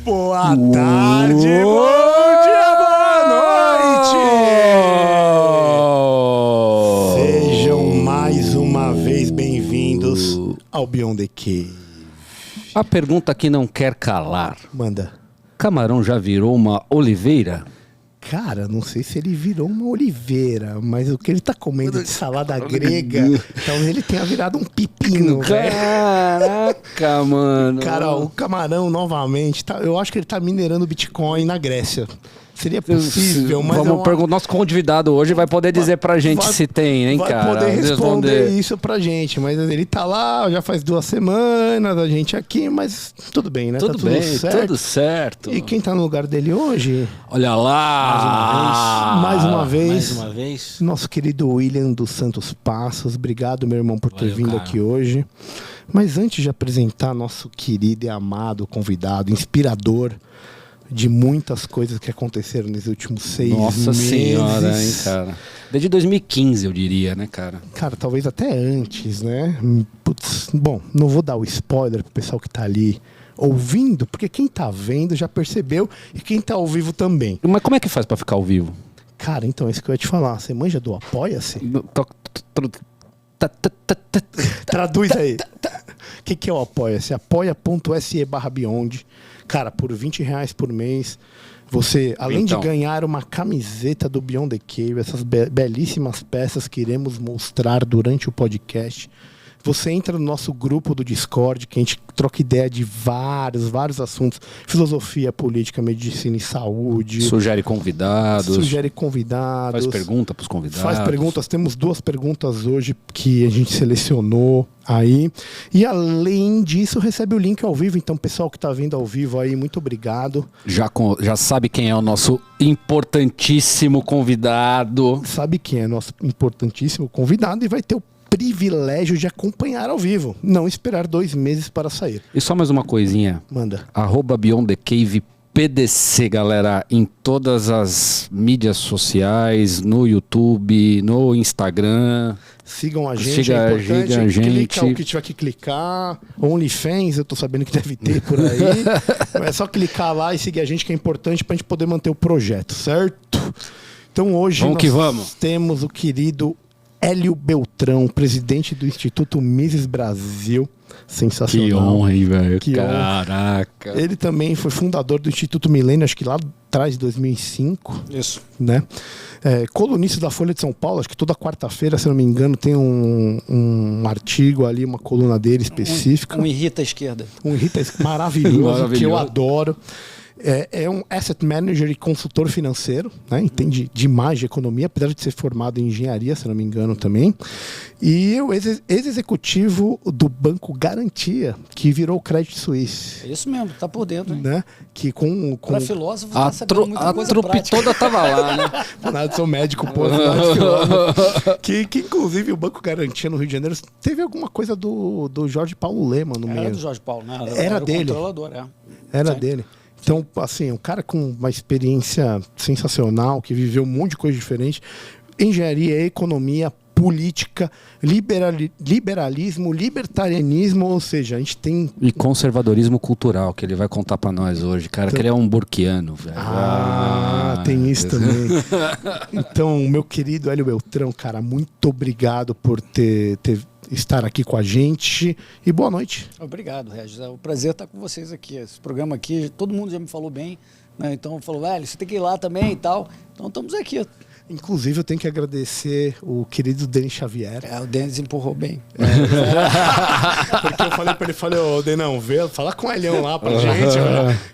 Boa tarde, bom dia, boa noite! Sejam mais uma vez bem-vindos ao Beyond the Cave. A pergunta que não quer calar. Manda. Camarão já virou uma oliveira? Cara, não sei se ele virou uma oliveira, mas o que ele tá comendo de salada grega, talvez ele tenha virado um pepino, velho. Caraca, mano. Cara, o camarão novamente, eu acho que ele tá minerando Bitcoin na Grécia. Seria possível, mas... Vamos perguntar, nosso convidado hoje vai poder dizer pra gente se tem, hein, cara? Vai poder responder isso pra gente, mas ele tá lá, já faz 2 semanas, a gente aqui, mas tudo bem, né? Tudo tá bem, certo. tudo certo. E quem tá no lugar dele hoje? Olha lá! Mais uma vez. Nosso querido William dos Santos Passos. Obrigado, meu irmão, por ter vindo aqui hoje. Mas antes de apresentar nosso querido e amado convidado, inspirador de muitas coisas que aconteceram nesses últimos 6 meses. Nossa senhora, hein, cara. Desde 2015, eu diria, né, cara? Cara, talvez até antes, né? Putz, bom, não vou dar o spoiler pro pessoal que tá ali ouvindo, porque quem tá vendo já percebeu e quem tá ao vivo também. Mas como é que faz pra ficar ao vivo? Cara, então é isso que eu ia te falar. Você manja do Apoia-se? Traduz aí. O que é o Apoia-se? apoia.se/beyond. Cara, por R$20 por mês, você, além de ganhar uma camiseta do Beyond the Cave, essas belíssimas peças que iremos mostrar durante o podcast, você entra no nosso grupo do Discord, que a gente troca ideia de vários assuntos. Filosofia, política, medicina e saúde. Sugere convidados. Faz pergunta pros convidados. Faz perguntas. Temos 2 perguntas hoje que a gente selecionou aí. E além disso, recebe o link ao vivo. Então, pessoal que está vindo ao vivo aí, muito obrigado. Já sabe quem é o nosso importantíssimo convidado. Sabe quem é nosso importantíssimo convidado e vai ter o privilégio de acompanhar ao vivo, não esperar 2 meses para sair. E só mais uma coisinha. Manda. @BeyondTheCave PDC, galera, em todas as mídias sociais, no YouTube, no Instagram. Sigam a gente, é importante. Clica o que tiver que clicar. OnlyFans, eu tô sabendo que deve ter por aí. É só clicar lá e seguir a gente, que é importante pra gente poder manter o projeto, certo? Então hoje nós temos o querido Hélio Beltrão, presidente do Instituto Mises Brasil. Sensacional. Que honra, hein, velho? Caraca. Ele também foi fundador do Instituto Milênio, acho que lá atrás, de 2005. Isso. Né? Colunista da Folha de São Paulo, acho que toda quarta-feira, se não me engano, tem um artigo ali, uma coluna dele específica. Um irrita à esquerda. Maravilhoso, que eu adoro. É um asset manager e consultor financeiro, né? Entende demais de economia, apesar de ser formado em engenharia, se não me engano também. E o ex-executivo do Banco Garantia, que virou o Credit Suisse. É isso mesmo, tá por dentro, hein? Né? Que Pra filósofo, tá sabendo muita coisa trupe prática. toda tava lá, né? Nada, sou médico, pô. que inclusive o Banco Garantia no Rio de Janeiro teve alguma coisa do Jorge Paulo Lema no meio. Era do Jorge Paulo, né? Era dele. O controlador, Era dele. Então, assim, um cara com uma experiência sensacional, que viveu um monte de coisa diferente. Engenharia, economia, política, liberalismo, libertarianismo, ou seja, a gente tem... E conservadorismo cultural, que ele vai contar pra nós hoje, cara, então... que ele é um burquiano, velho. Tem isso também. Então, meu querido Hélio Beltrão, cara, muito obrigado por estar aqui com a gente e boa noite. Obrigado, Regis. É um prazer estar com vocês aqui. Esse programa aqui, todo mundo já me falou bem, né? Então falou, velho, você tem que ir lá também e tal. Então estamos aqui. Inclusive eu tenho que agradecer o querido Denis Xavier. O Denis empurrou bem. Porque eu falei pra ele, Denão, fala com o Elhão lá pra gente.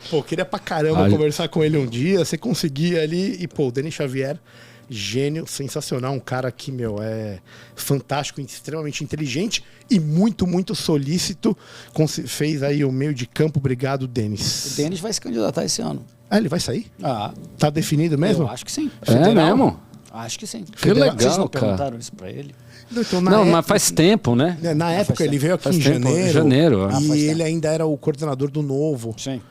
Pô, queria pra caramba conversar com ele um dia, você conseguia ali. E pô, o Denis Xavier, gênio, sensacional, um cara que, é fantástico, extremamente inteligente e muito solícito. Fez aí o meio de campo. Obrigado, Denis. O Denis vai se candidatar esse ano. Ele vai sair? Tá definido mesmo? Eu acho que sim. É mesmo? Acho que sim. Que legal, vocês não cara. perguntaram isso pra ele? Então, mas faz tempo, né? Na época ele veio aqui em janeiro. E ele ainda era o coordenador do Novo. Sim.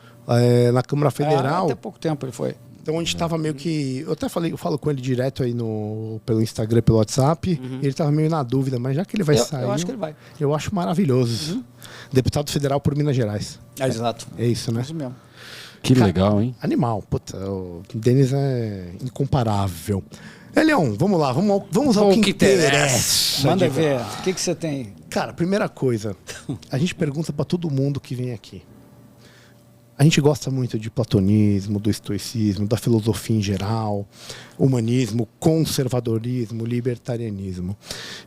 Na Câmara Federal. Até pouco tempo ele foi. Então a gente tava meio que... Eu falo com ele direto aí pelo Instagram, pelo WhatsApp. Ele tava meio na dúvida, mas já que ele vai sair... Eu acho que ele vai. Eu acho maravilhoso. Deputado federal por Minas Gerais. Exato. É isso, né? Isso mesmo. Que legal, hein? Animal. Puta, o Denis é incomparável. Leão, vamos lá, vamos ao que interessa. Manda ver, o que você tem? Cara, primeira coisa, a gente pergunta pra todo mundo que vem aqui. A gente gosta muito de platonismo, do estoicismo, da filosofia em geral, humanismo, conservadorismo, libertarianismo.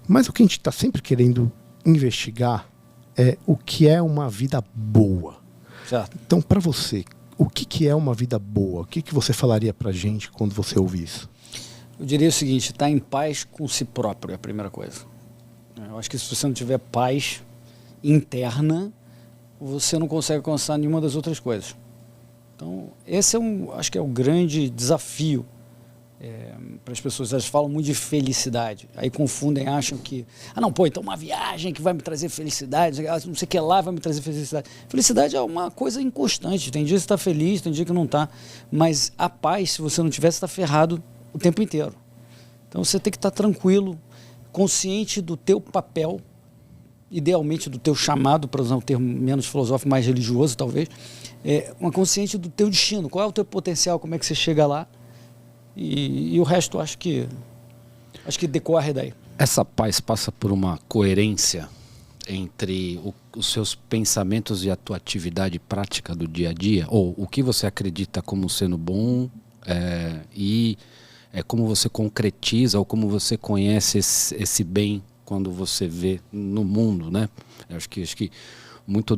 Mas o que a gente está sempre querendo investigar é o que é uma vida boa. Certo. Então, para você, o que é uma vida boa? O que você falaria pra gente quando você ouvir isso? Eu diria o seguinte, estar em paz com si próprio é a primeira coisa. Eu acho que se você não tiver paz interna, você não consegue alcançar nenhuma das outras coisas. Então, esse acho que é o grande desafio para as pessoas. Elas falam muito de felicidade, aí confundem, acham que, então uma viagem que vai me trazer felicidade, não sei o que lá vai me trazer felicidade. Felicidade é uma coisa inconstante, tem dia que você está feliz, tem dia que não está, mas a paz, se você não tiver, você está ferrado o tempo inteiro. Então, você tem que estar tranquilo, consciente do teu papel, idealmente do teu chamado, para usar um termo menos filosófico, mais religioso talvez, uma consciência do teu destino, qual é o teu potencial, como é que você chega lá, e o resto acho que decorre daí. Essa paz passa por uma coerência entre os seus pensamentos e a tua atividade prática do dia a dia, ou o que você acredita como sendo bom e como você concretiza ou como você conhece esse bem quando você vê no mundo, né? Eu acho que muito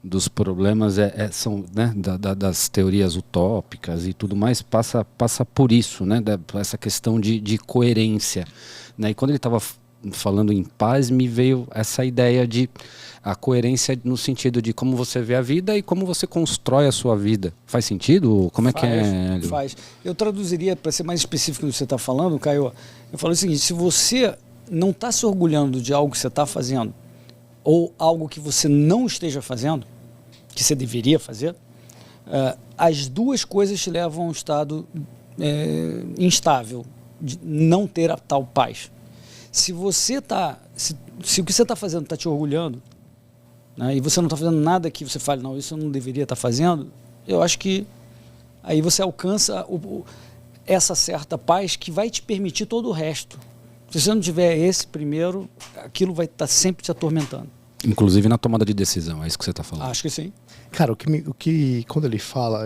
dos problemas são, né, das teorias utópicas e tudo mais passa por isso, né? Essa questão de coerência, né? E quando ele estava falando em paz, me veio essa ideia de a coerência no sentido de como você vê a vida e como você constrói a sua vida. Faz sentido? Como é que é? Faz. Eu traduziria, para ser mais específico do que você está falando, Caio, eu falo o seguinte, se você não está se orgulhando de algo que você está fazendo ou algo que você não esteja fazendo, que você deveria fazer, as duas coisas te levam a um estado instável, de não ter a tal paz. Se você se o que você está fazendo está te orgulhando, né, e você não está fazendo nada que você fale, não, isso eu não deveria estar fazendo, eu acho que aí você alcança essa certa paz que vai te permitir todo o resto. Se você não tiver esse primeiro, aquilo vai estar sempre te atormentando. Inclusive na tomada de decisão, é isso que você está falando. Acho que sim. Cara, quando ele fala,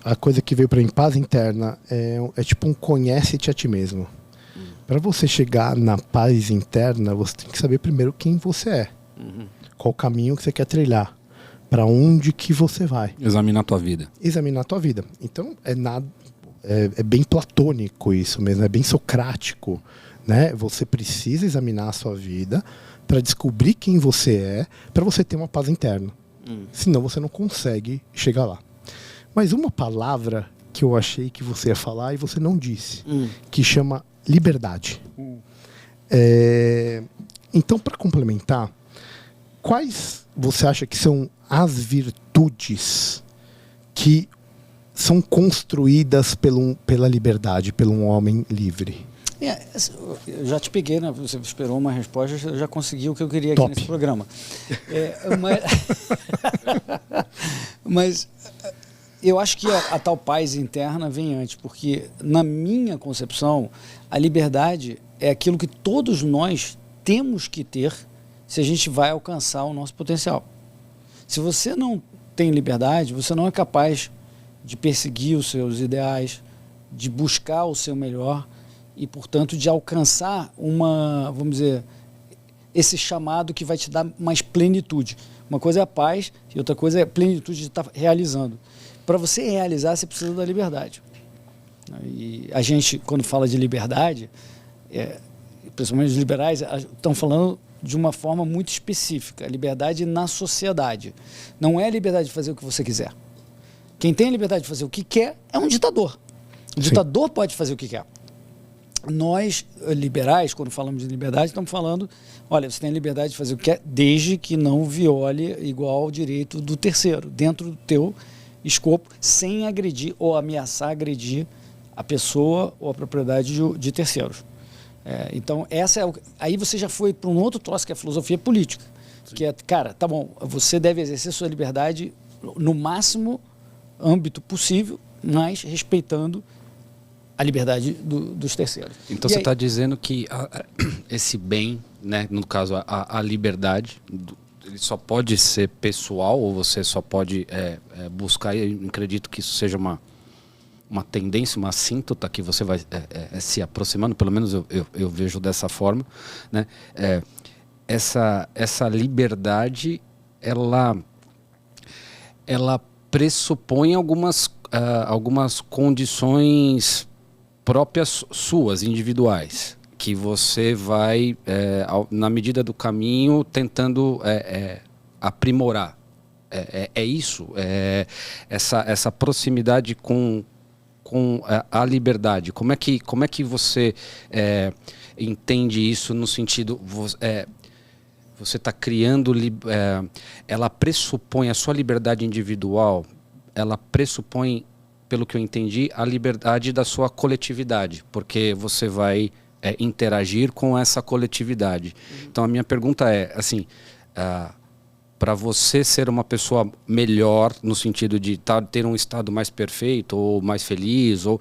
a coisa que veio para mim, paz interna, é tipo um conhece-te a ti mesmo. Para você chegar na paz interna, você tem que saber primeiro quem você é. Qual o caminho que você quer trilhar. Para onde que você vai. Examinar a tua vida. Examinar a tua vida. Então, é bem platônico isso mesmo, é bem socrático. Né? Você precisa examinar a sua vida para descobrir quem você é, para você ter uma paz interna. Senão você não consegue chegar lá. Mas uma palavra que eu achei que você ia falar e você não disse, que chama liberdade. Então, para complementar, quais você acha que são as virtudes que são construídas pela liberdade, pelo um homem livre? Eu já te peguei, né? Você esperou uma resposta, eu já consegui o que eu queria Top. Aqui nesse programa. Mas eu acho que a tal paz interna vem antes, porque na minha concepção, a liberdade é aquilo que todos nós temos que ter se a gente vai alcançar o nosso potencial. Se você não tem liberdade, você não é capaz de perseguir os seus ideais, de buscar o seu melhor e, portanto, de alcançar vamos dizer, esse chamado que vai te dar mais plenitude. Uma coisa é a paz e outra coisa é a plenitude de estar realizando. Para você realizar, você precisa da liberdade. E a gente, quando fala de liberdade, principalmente os liberais, estão falando de uma forma muito específica. A liberdade na sociedade. Não é a liberdade de fazer o que você quiser. Quem tem a liberdade de fazer o que quer é um ditador. O ditador pode fazer o que quer. Nós, liberais, quando falamos de liberdade, estamos falando, olha, você tem a liberdade de fazer o que quer, desde que não viole igual ao direito do terceiro, dentro do teu escopo, sem agredir ou ameaçar agredir a pessoa ou a propriedade de terceiros. Então, aí você já foi para um outro troço, que é a filosofia política. Sim. Que é, cara, tá bom, você deve exercer sua liberdade no máximo âmbito possível, mas respeitando a liberdade dos terceiros. Então você está dizendo que esse bem, né, no caso a liberdade, ele só pode ser pessoal, ou você só pode buscar, e eu acredito que isso seja uma tendência, uma assíntota que você vai se aproximando, pelo menos eu vejo dessa forma, né? Essa liberdade, ela pressupõe algumas condições próprias suas, individuais, que você vai, na medida do caminho, tentando aprimorar. É isso? Essa proximidade com a liberdade. Como é que você entende isso no sentido... Você está criando... ela pressupõe a sua liberdade individual, ela pressupõe, pelo que eu entendi, a liberdade da sua coletividade, porque você vai interagir com essa coletividade. Então, a minha pergunta é, assim, para você ser uma pessoa melhor, no sentido de ter um estado mais perfeito, ou mais feliz, ou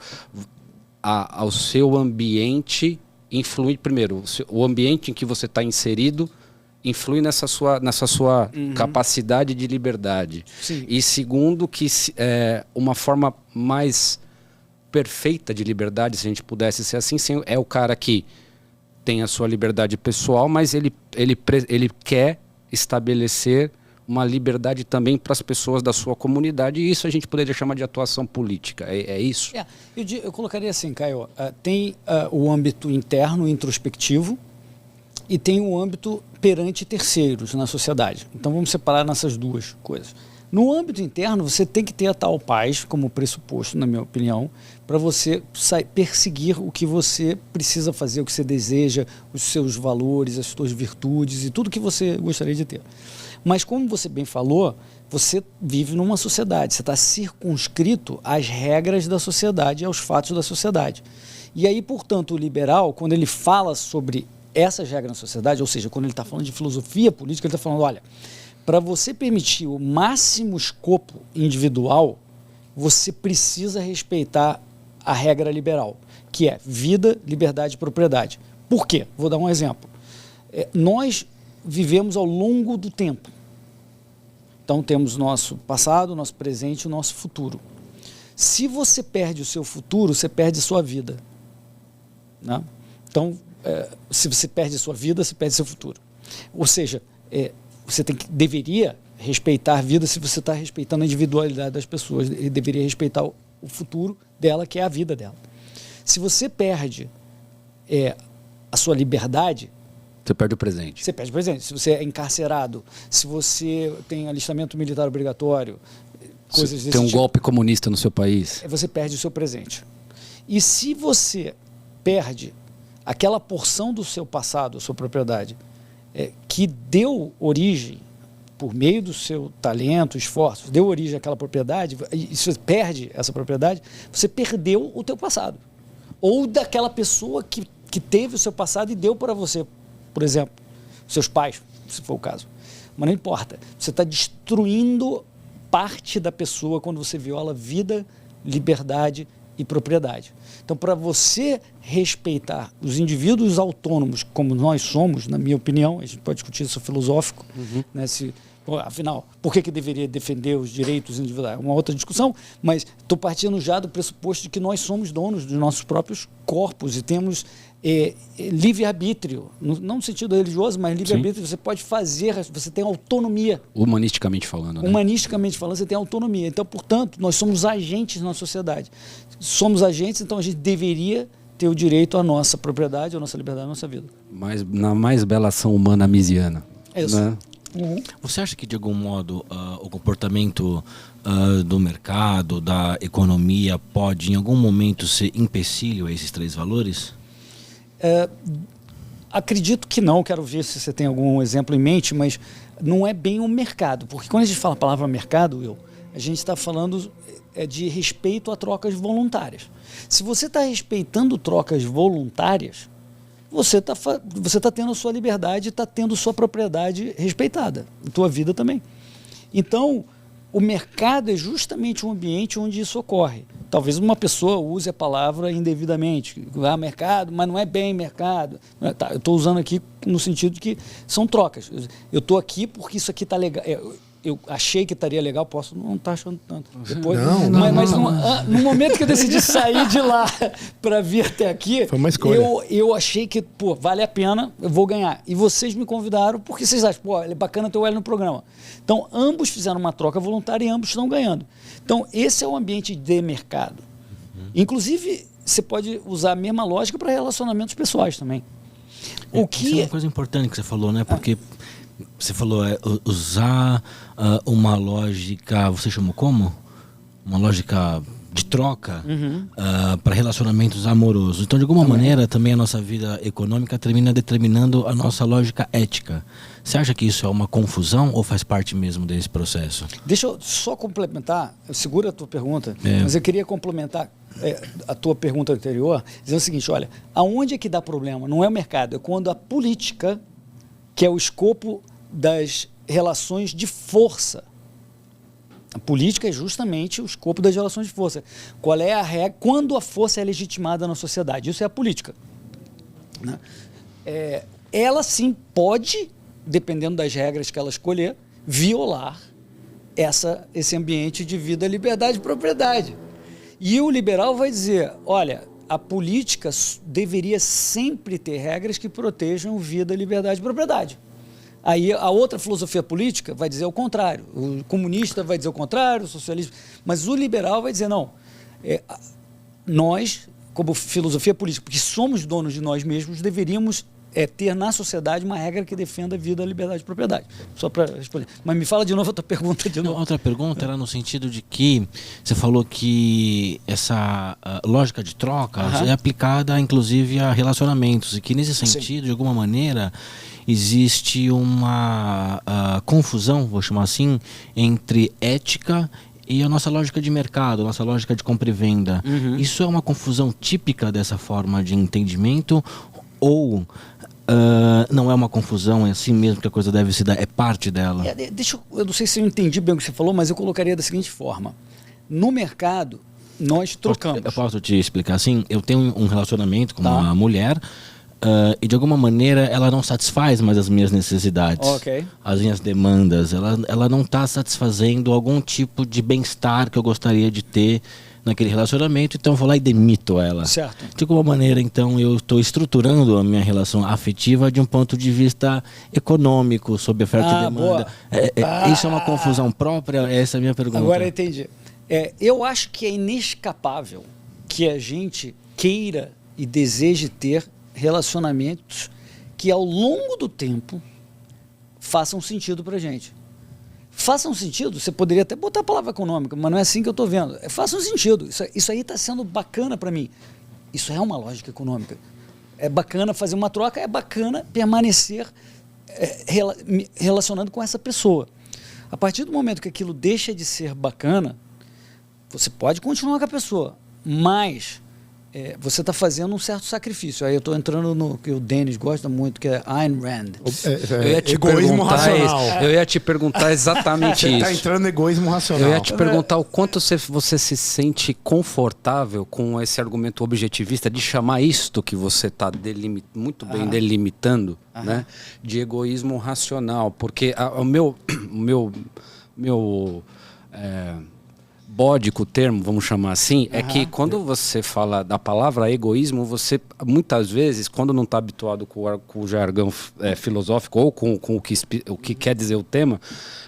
ao seu ambiente influir, primeiro, o ambiente em que você está inserido influi nessa sua capacidade de liberdade. Sim. E segundo, que uma forma mais perfeita de liberdade, se a gente pudesse ser assim, é o cara que tem a sua liberdade pessoal, mas ele quer estabelecer uma liberdade também para as pessoas da sua comunidade, e isso a gente poderia chamar de atuação política. É isso? Eu colocaria assim, Caio, tem o âmbito interno, introspectivo, e tem o âmbito perante terceiros na sociedade. Então vamos separar nessas duas coisas. No âmbito interno, você tem que ter a tal paz como pressuposto, na minha opinião, para você perseguir o que você precisa fazer, o que você deseja, os seus valores, as suas virtudes e tudo que você gostaria de ter. Mas como você bem falou, você vive numa sociedade, você está circunscrito às regras da sociedade e aos fatos da sociedade. E aí, portanto, o liberal, quando ele fala sobre essas regras na sociedade, ou seja, quando ele está falando de filosofia política, ele está falando, olha, para você permitir o máximo escopo individual, você precisa respeitar a regra liberal, que é vida, liberdade e propriedade. Por quê? Vou dar um exemplo. Nós vivemos ao longo do tempo. Então temos nosso passado, nosso presente e o nosso futuro. Se você perde o seu futuro, você perde a sua vida. Né? Então, se você perde a sua vida, você perde seu futuro. Ou seja, você deveria respeitar a vida se você está respeitando a individualidade das pessoas. Ele deveria respeitar o futuro dela, que é a vida dela. Se você perde a sua liberdade... Você perde o presente. Você perde o presente. Se você é encarcerado, se você tem alistamento militar obrigatório, coisas desse tipo. Tem um golpe comunista no seu país. Você perde o seu presente. E se você perde aquela porção do seu passado, sua propriedade, que deu origem, por meio do seu talento, esforço, deu origem àquela propriedade, e se você perde essa propriedade, você perdeu o teu passado. Ou daquela pessoa que teve o seu passado e deu para você, por exemplo, seus pais, se for o caso. Mas não importa, você está destruindo parte da pessoa quando você viola vida, liberdade e propriedade. Então, para você respeitar os indivíduos autônomos como nós somos, na minha opinião, a gente pode discutir isso filosófico, né, afinal, por que deveria defender os direitos individuais? É uma outra discussão, mas estou partindo já do pressuposto de que nós somos donos dos nossos próprios corpos e temos livre-arbítrio, não no sentido religioso, mas livre-arbítrio. Você pode fazer, você tem autonomia. Humanisticamente falando. Né? Humanisticamente falando, você tem autonomia. Então, portanto, nós somos agentes na sociedade. Somos agentes, então a gente deveria ter o direito à nossa propriedade, à nossa liberdade, à nossa vida. Mas na mais bela ação humana misiana. Isso. Né? Você acha que, de algum modo, o comportamento do mercado, da economia, pode, em algum momento, ser empecilho a esses três valores? Acredito que não. Quero ver se você tem algum exemplo em mente, mas não é bem o mercado. Porque quando a gente fala a palavra mercado, Will, a gente está falando de respeito a trocas voluntárias. Se você está respeitando trocas voluntárias, você tá tendo a sua liberdade, está tendo sua propriedade respeitada, a tua vida também. Então, o mercado é justamente um ambiente onde isso ocorre. Talvez uma pessoa use a palavra indevidamente, mercado, mas não é bem mercado. Eu estou usando aqui no sentido de que são trocas. Eu estou aqui porque isso aqui está legal. Eu achei que estaria legal, posso não estar achando tanto. Depois, mas no momento que eu decidi sair de lá para vir até aqui, foi uma escolha. Eu achei que, vale a pena, eu vou ganhar. E vocês me convidaram porque vocês acham, é bacana ter o Hélio no programa. Então, ambos fizeram uma troca voluntária e ambos estão ganhando. Então, esse é o ambiente de mercado. Inclusive, você pode usar a mesma lógica para relacionamentos pessoais também. Isso é uma coisa importante que você falou, né? Porque você falou usar uma lógica, você chamou como? Uma lógica de troca para relacionamentos amorosos. Então, de alguma maneira, também a nossa vida econômica termina determinando a nossa lógica ética. Você acha que isso é uma confusão ou faz parte mesmo desse processo? Deixa eu só complementar, segura a tua pergunta, mas eu queria complementar a tua pergunta anterior, dizendo o seguinte, olha, aonde é que dá problema? Não é o mercado, é quando a política, que é o escopo das relações de força. A política é justamente o escopo das relações de força. Qual é a regra? Quando a força é legitimada na sociedade. Isso é a política. Né? Ela sim pode, dependendo das regras que ela escolher, violar esse ambiente de vida, liberdade e propriedade. E o liberal vai dizer, olha, a política deveria sempre ter regras que protejam vida, liberdade e propriedade. Aí a outra filosofia política vai dizer o contrário. O comunista vai dizer o contrário, o socialista. Mas o liberal vai dizer, não, nós, como filosofia política, porque somos donos de nós mesmos, deveríamos ter na sociedade uma regra que defenda a vida, a liberdade e propriedade. Só para responder. Mas me fala de novo a tua pergunta de novo. Outra pergunta era no sentido de que você falou que essa lógica de trocas é aplicada inclusive a relacionamentos e que nesse sentido, de alguma maneira, existe uma confusão, vou chamar assim, entre ética e a nossa lógica de mercado, a nossa lógica de compra e venda. Isso é uma confusão típica dessa forma de entendimento ou não é uma confusão, é assim mesmo que a coisa deve se dar, é parte dela? Eu não sei se eu entendi bem o que você falou, mas eu colocaria da seguinte forma. No mercado, nós trocamos. Eu posso te explicar assim? Eu tenho um relacionamento com uma mulher e de alguma maneira ela não satisfaz mais as minhas necessidades, as minhas demandas. Ela não está satisfazendo algum tipo de bem-estar que eu gostaria de ter naquele relacionamento, então eu vou lá e demito ela. Certo. De alguma maneira, então, eu estou estruturando a minha relação afetiva de um ponto de vista econômico, sob oferta e demanda. Isso é uma confusão própria? Essa é a minha pergunta. Agora eu entendi. Eu acho que é inescapável que a gente queira e deseje ter relacionamentos que ao longo do tempo façam sentido pra gente. Façam sentido, você poderia até botar a palavra econômica, mas não é assim que eu estou vendo. Façam sentido, isso aí está sendo bacana para mim. Isso é uma lógica econômica. É bacana fazer uma troca, é bacana permanecer relacionando com essa pessoa. A partir do momento que aquilo deixa de ser bacana, você pode continuar com a pessoa, mas você está fazendo um certo sacrifício. Aí eu estou entrando no que o Denis gosta muito, que é Ayn Rand. Egoísmo racional. Eu ia te perguntar exatamente isso. Você está entrando no egoísmo racional. Eu ia te perguntar o quanto você se sente confortável com esse argumento objetivista de chamar isto que você está muito bem delimitando, né, de egoísmo racional. Porque o meu bode com o termo, vamos chamar assim, é que quando você fala da palavra egoísmo, você muitas vezes, quando não está habituado com o jargão filosófico ou com o que quer dizer o tema,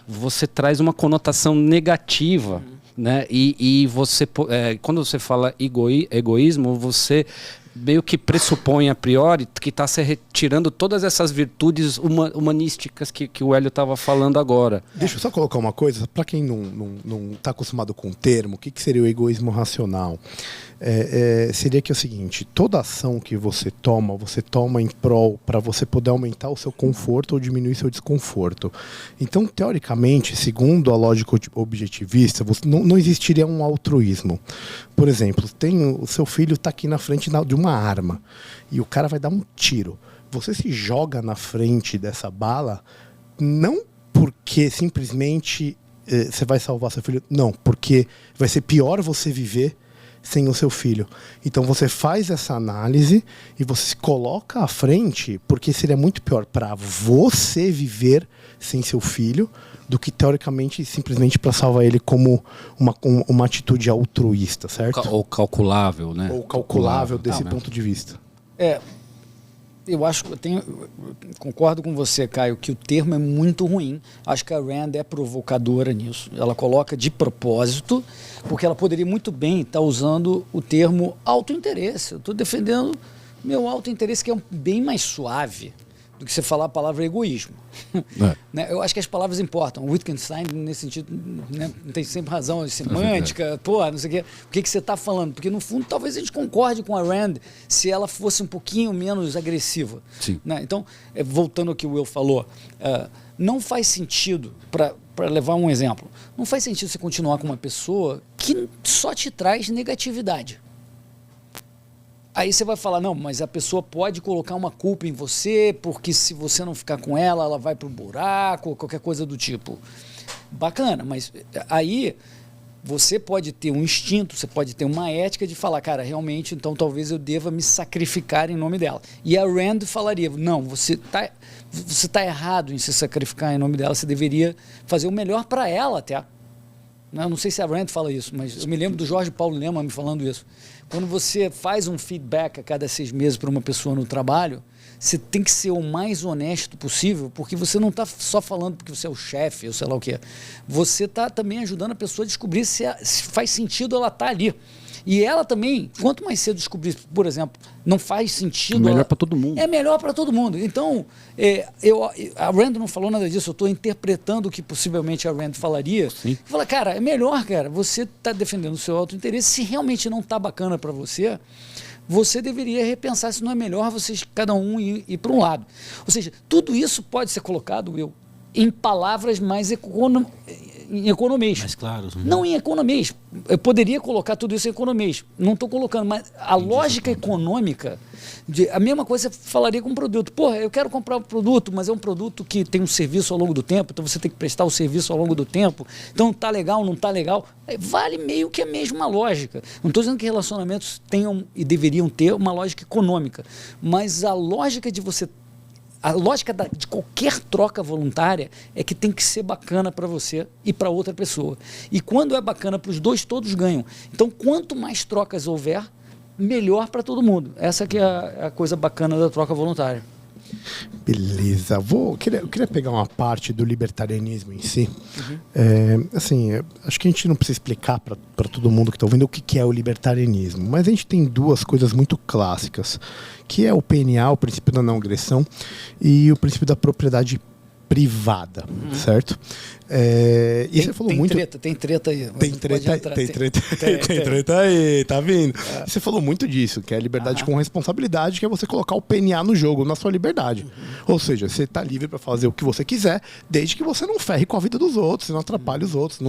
você traz uma conotação negativa, né? E você, quando você fala egoísmo, você meio que pressupõe a priori que está se retirando todas essas virtudes humanísticas que o Hélio estava falando agora. Deixa eu só colocar uma coisa, para quem não está acostumado com o termo, o que seria o egoísmo racional? Seria que é o seguinte, toda ação que você toma em prol para você poder aumentar o seu conforto ou diminuir seu desconforto. Então, teoricamente, segundo a lógica objetivista, não existiria um altruísmo. Por exemplo, o seu filho está aqui na frente de uma arma e o cara vai dar um tiro. Você se joga na frente dessa bala não porque simplesmente você vai salvar seu filho. Não, porque vai ser pior você viver sem o seu filho. Então você faz essa análise e você se coloca à frente, porque seria muito pior para você viver sem seu filho do que, teoricamente, simplesmente para salvar ele como uma atitude altruísta, certo? Ou calculável, né? Ou calculável desse ponto de vista. Eu acho que concordo com você, Caio, que o termo é muito ruim. Acho que a Rand é provocadora nisso. Ela coloca de propósito, porque ela poderia muito bem estar usando o termo autointeresse. Eu estou defendendo meu autointeresse, que é bem mais suave do que você falar a palavra egoísmo. Né? Eu acho que as palavras importam. O Wittgenstein, nesse sentido, né, tem sempre razão, semântica, não sei o que você está falando. Porque, no fundo, talvez a gente concorde com a Rand se ela fosse um pouquinho menos agressiva. Sim. Né? Então, voltando ao que o Will falou, não faz sentido, para levar um exemplo, não faz sentido você continuar com uma pessoa que só te traz negatividade. Aí você vai falar, não, mas a pessoa pode colocar uma culpa em você, porque se você não ficar com ela, ela vai pro buraco, ou qualquer coisa do tipo. Bacana, mas aí você pode ter um instinto, você pode ter uma ética de falar, cara, realmente, então talvez eu deva me sacrificar em nome dela. E a Rand falaria, não, você tá errado em se sacrificar em nome dela, você deveria fazer o melhor para ela até. Eu não sei se a Rand fala isso, mas eu me lembro do Jorge Paulo Lemann me falando isso. Quando você faz um feedback a cada 6 meses para uma pessoa no trabalho, você tem que ser o mais honesto possível, porque você não está só falando porque você é o chefe, ou sei lá o quê. Você está também ajudando a pessoa a descobrir se faz sentido ela estar ali. E ela também, quanto mais cedo descobrir, por exemplo, não faz sentido... É melhor para todo mundo. É melhor para todo mundo. Então, a Rand não falou nada disso, eu estou interpretando o que possivelmente a Rand falaria. Sim. Fala, cara, é melhor, cara, você está defendendo o seu autointeresse. Se realmente não está bacana para você, você deveria repensar se não é melhor vocês, cada um, ir para um lado. Ou seja, tudo isso pode ser colocado, Will, em palavras mais em economês. Mais claros. Não em economês. Eu poderia colocar tudo isso em economês. Não estou colocando, mas a lógica econômica, a mesma coisa você falaria com um produto. Porra, eu quero comprar um produto, mas é um produto que tem um serviço ao longo do tempo, então você tem que prestar o serviço ao longo do tempo. Então tá legal, não tá legal. Vale meio que a mesma lógica. Não estou dizendo que relacionamentos tenham e deveriam ter uma lógica econômica, mas a lógica de você... A lógica de qualquer troca voluntária é que tem que ser bacana para você e para outra pessoa. E quando é bacana para os dois, todos ganham. Então, quanto mais trocas houver, melhor para todo mundo. Essa que é a coisa bacana da troca voluntária. Beleza. Eu queria pegar uma parte do libertarianismo em si. Acho que a gente não precisa explicar para todo mundo que está ouvindo o que é o libertarianismo, mas a gente tem 2 coisas muito clássicas, que é o PNA, o princípio da não agressão, e o princípio da propriedade privada, certo? E você falou muito... Tem treta aí. Tem treta aí, tá vindo? Você falou muito disso, que é a liberdade com responsabilidade, que é você colocar o PNA no jogo, na sua liberdade. Ou seja, você tá livre para fazer o que você quiser, desde que você não ferre com a vida dos outros, não atrapalhe os outros,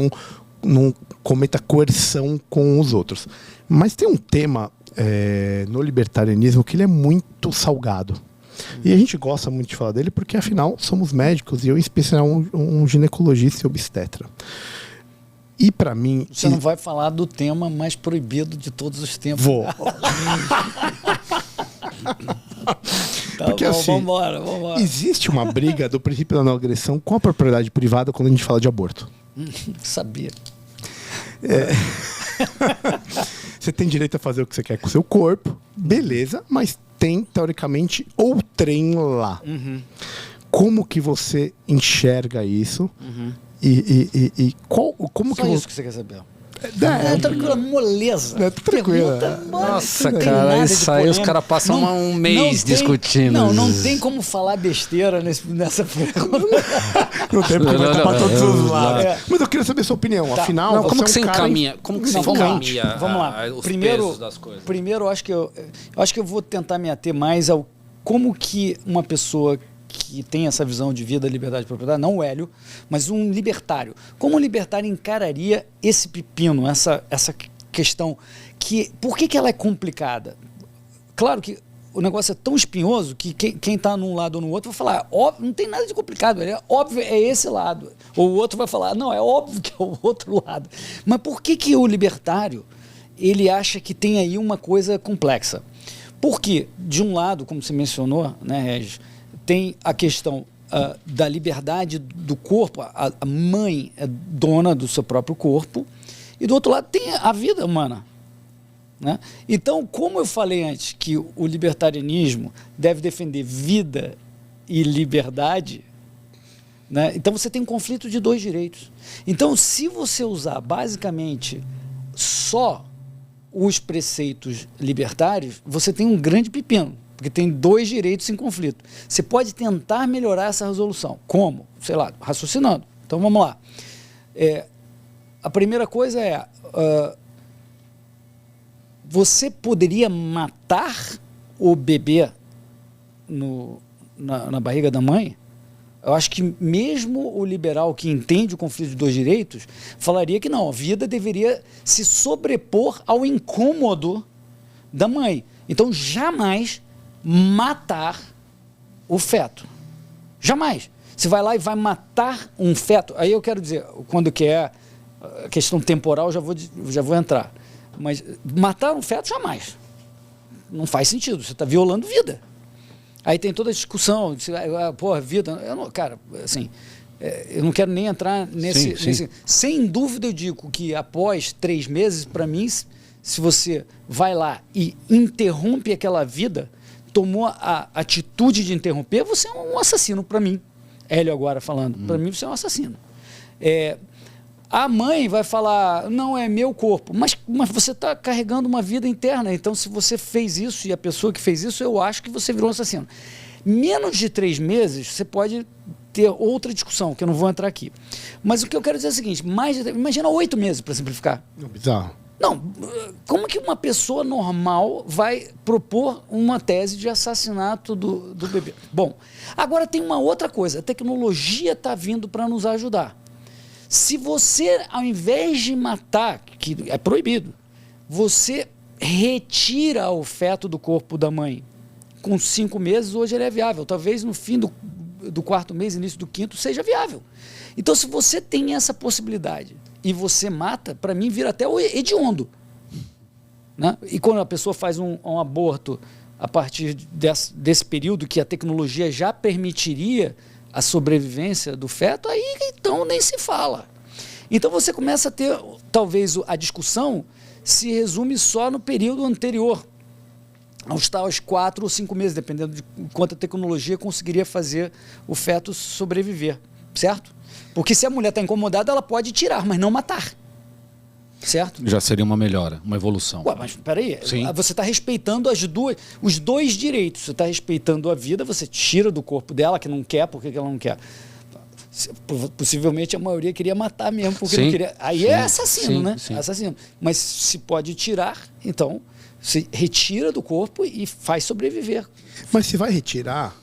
não cometa coerção com os outros. Mas tem um tema no libertarianismo que ele é muito salgado. E a gente gosta muito de falar dele porque, afinal, somos médicos e eu, em especial, um ginecologista e obstetra. E para mim... Você não vai falar do tema mais proibido de todos os tempos. Vou. Porque, bom, assim, vambora. Existe uma briga do princípio da não agressão com a propriedade privada quando a gente fala de aborto. Sabia. Você tem direito a fazer o que você quer com o seu corpo, beleza, mas tem, teoricamente, outrem lá. Como que você enxerga isso? Como Só que isso que você quer saber. Tranquila, moleza. Tranquila. Nossa, cara, isso aí os caras passam um mês discutindo. Não tem como falar besteira nessa pergunta. Não tem porque vai estar pra todos os lados. Mas eu queria saber a sua opinião. Tá. Afinal, como que você você encaminha? Como que você encaminha vamos lá. os pesos das coisas? Primeiro, eu acho que eu vou tentar me ater mais ao como que uma pessoa que tem essa visão de vida, liberdade e propriedade, não o Hélio, mas um libertário. Como um libertário encararia esse pepino, essa questão? Por que ela é complicada? Claro que o negócio é tão espinhoso que quem está num lado ou no outro vai falar, óbvio, não tem nada de complicado, é óbvio, é esse lado. Ou o outro vai falar, não, é óbvio que é o outro lado. Mas por que o libertário, ele acha que tem aí uma coisa complexa? Porque, de um lado, como você mencionou, né, Regis, tem a questão da liberdade do corpo, a mãe é dona do seu próprio corpo, e do outro lado tem a vida humana. Né? Então, como eu falei antes que o libertarianismo deve defender vida e liberdade, né? Então você tem um conflito de dois direitos. Então, se você usar basicamente só os preceitos libertários, você tem um grande pepino, porque tem dois direitos em conflito. Você pode tentar melhorar essa resolução. Como? Sei lá, raciocinando. Então vamos lá. A primeira coisa é... você poderia matar o bebê na barriga da mãe? Eu acho que mesmo o liberal que entende o conflito de dois direitos falaria que não, a vida deveria se sobrepor ao incômodo da mãe. Então, jamais matar o feto. Jamais. Você vai lá e vai matar um feto. Aí eu quero dizer, quando que é a questão temporal, já vou entrar. Mas matar um feto, jamais. Não faz sentido. Você está violando vida. Aí tem toda a discussão. Porra, vida... cara, assim... eu não quero nem entrar nesse... Sem dúvida, eu digo que após 3 meses, para mim, se você vai lá e interrompe aquela vida, tomou a atitude de interromper, você é um assassino para mim. Hélio agora falando. Para mim, você é um assassino. A mãe vai falar, não, é meu corpo, mas você está carregando uma vida interna, então se você fez isso e a pessoa que fez isso, eu acho que você virou um assassino. Menos de 3 meses, você pode ter outra discussão, que eu não vou entrar aqui. Mas o que eu quero dizer é o seguinte, imagina 8 meses, para simplificar. Bizarro. Não, como que uma pessoa normal vai propor uma tese de assassinato do bebê? Bom, agora tem uma outra coisa, a tecnologia está vindo para nos ajudar. Se você, ao invés de matar, que é proibido, você retira o feto do corpo da mãe com 5 meses, hoje ele é viável. Talvez no fim do 4º mês, início do 5º, seja viável. Então, se você tem essa possibilidade e você mata, para mim, vira até o hediondo. Né? E quando a pessoa faz um aborto a partir desse período que a tecnologia já permitiria a sobrevivência do feto, aí então nem se fala. Então você começa a ter, talvez a discussão se resume só no período anterior, aos 4 ou 5 meses, dependendo de quanto a tecnologia conseguiria fazer o feto sobreviver, certo? Porque se a mulher está incomodada, ela pode tirar, mas não matar. Certo? Já seria uma melhora, uma evolução. Ué, mas peraí, Sim. Você está respeitando os dois direitos. Você está respeitando a vida, você tira do corpo dela, que não quer, por que ela não quer? Possivelmente a maioria queria matar mesmo, porque não queria. Aí é assassino, né? Sim. Assassino. Mas se pode tirar, então se retira do corpo e faz sobreviver. Mas se vai retirar,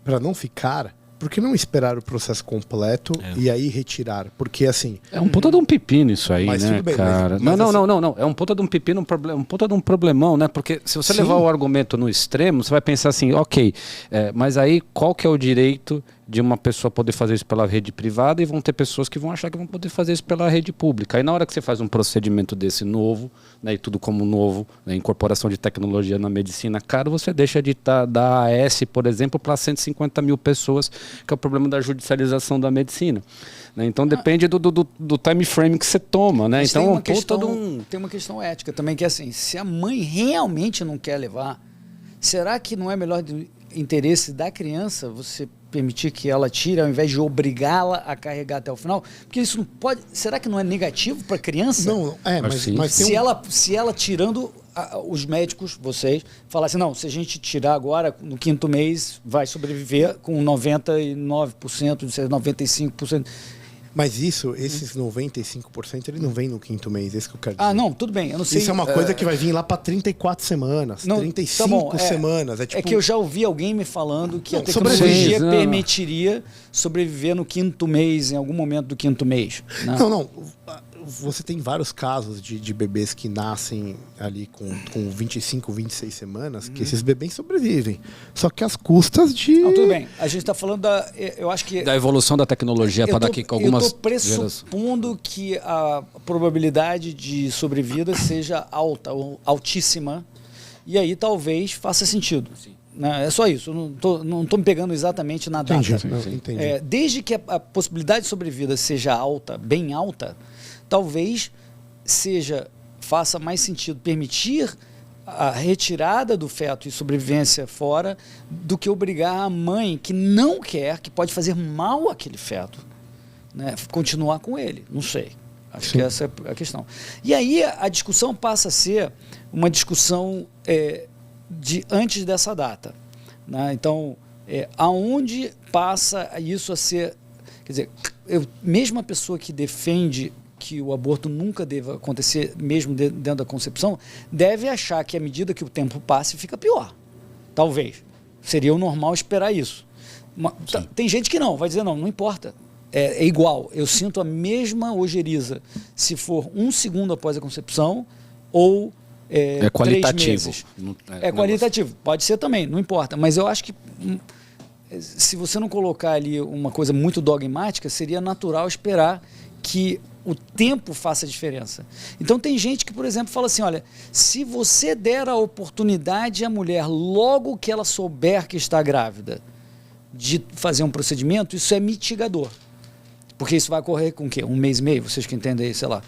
para não ficar... Por que não esperar o processo completo e aí retirar? Porque assim... É um puta de um pepino isso aí, mas né, tudo bem, cara? mas não. É um puta de um pepino, um puta de um problemão, né? Porque se você levar o argumento no extremo, você vai pensar assim, ok, mas aí qual que é o direito de uma pessoa poder fazer isso pela rede privada e vão ter pessoas que vão achar que vão poder fazer isso pela rede pública. Aí na hora que você faz um procedimento desse novo, né, e tudo como novo, né, incorporação de tecnologia na medicina, cara, você deixa de dar AS, por exemplo, para 150 mil pessoas, que é o problema da judicialização da medicina. Né? Então depende do time frame que você toma. Né? Então, tem uma questão ética também, que é assim, se a mãe realmente não quer levar, será que não é melhor do interesse da criança você permitir que ela tire ao invés de obrigá-la a carregar até o final? Porque isso não pode... Será que não é negativo para a criança? Não, mas se ela tirando... os médicos, vocês, falassem, não, se a gente tirar agora, no 5º mês, vai sobreviver com 99%, 95%. Mas esses 95%, ele não vem no 5º mês, esse que eu quero dizer. Ah, não, tudo bem, eu não sei. Isso é uma coisa que vai vir lá para 34 semanas, não, 35 semanas. É que eu já ouvi alguém me falando que a tecnologia permitiria sobreviver no 5º mês, em algum momento do 5º mês. Né? Não. você tem vários casos de bebês que nascem ali com 25, 26 semanas, que esses bebês sobrevivem. Só que às custas de... Não, tudo bem. A gente está falando eu acho que... Da evolução da tecnologia para daqui com algumas... Eu estou pressupondo que a probabilidade de sobrevida seja alta, ou altíssima, e aí talvez faça sentido. Sim. É só isso, eu não estou me pegando exatamente na data. Entendi. Desde que a possibilidade de sobrevida seja alta, bem alta, talvez faça mais sentido permitir a retirada do feto e sobrevivência fora do que obrigar a mãe que não quer, que pode fazer mal àquele feto, né, continuar com ele. Não sei. Acho que essa é a questão. E aí a discussão passa a ser uma discussão... de antes dessa data, né? Então, aonde passa isso a ser... Quer dizer, mesmo a pessoa que defende que o aborto nunca deva acontecer, mesmo dentro da concepção, deve achar que à medida que o tempo passe, fica pior. Talvez. Seria o normal esperar isso. Tem gente que não, vai dizer não importa. É igual. Eu sinto a mesma ojeriza se for 1 segundo após a concepção ou... É qualitativo. É qualitativo, pode ser também, não importa. Mas eu acho que se você não colocar ali uma coisa muito dogmática, seria natural esperar que o tempo faça diferença. Então tem gente que, por exemplo, fala assim, olha, se você der a oportunidade à mulher logo que ela souber que está grávida de fazer um procedimento, isso é mitigador. Porque isso vai ocorrer com o quê? 1 mês e meio? Vocês que entendem aí, sei lá.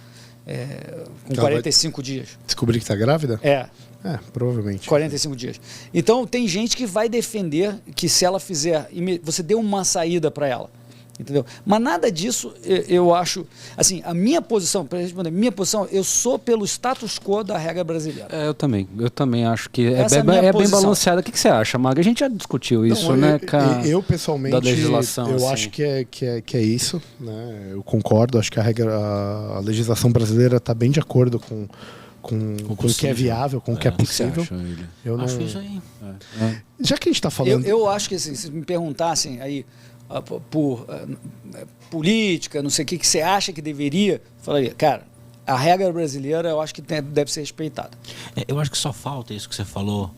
Com 45 dias. Descobrir que está grávida? Provavelmente. 45 dias. Então, tem gente que vai defender que se ela fizer... Você deu uma saída para ela. Entendeu? Mas nada disso, eu acho... Assim, a minha posição, para responder, eu sou pelo status quo da regra brasileira. Eu também acho que é bem balanceada. O que você acha, Maga? A gente já discutiu isso, né? Eu pessoalmente, da legislação, eu acho que é isso, né? Eu concordo, acho que a legislação brasileira está bem de acordo com o que é viável, com o que é possível. Eu acho isso aí. Já que a gente está falando... Eu acho que assim, se me perguntassem aí por política, não sei o que você acha que deveria, eu falaria, cara, a regra brasileira eu acho que deve ser respeitada. Eu acho que só falta isso que você falou